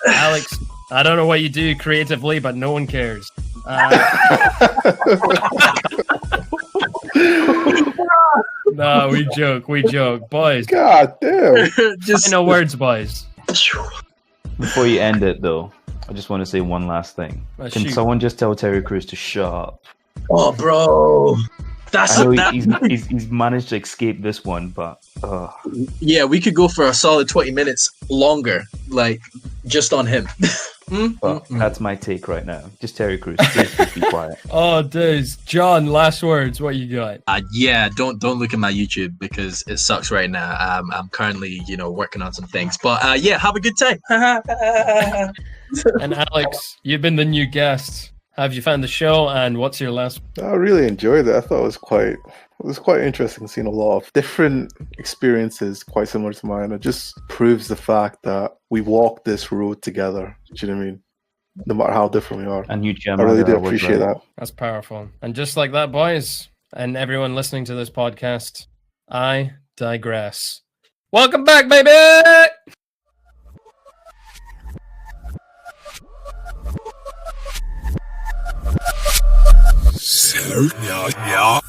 Alex, I don't know what you do creatively, but no one cares. No, we joke, boys. God damn. Just No words, boys. Before you end it, though, I just want to say one last thing. Can Shoot. someone just tell Terry Crews to shut up? Oh, bro. That's I know that. he's managed to escape this one, but Yeah, we could go for a solid 20 minutes longer, like just on him. but that's my take right now. Just Terry Crews. Just be quiet. Oh, dudes. John, last words. What you got? Yeah, don't look at my YouTube because it sucks right now. I'm currently, working on some things. But yeah, have a good time. And Alex, you've been the new guest. Have you found the show? And what's your last? I really enjoyed it. I thought it was quite interesting seeing a lot of different experiences quite similar to mine. It just proves the fact that we walked this road together. Do you know what I mean? No matter how different we are. And you, I really do appreciate that. That's powerful. And just like that, boys, and everyone listening to this podcast, I digress. Welcome back, baby! So, yeah.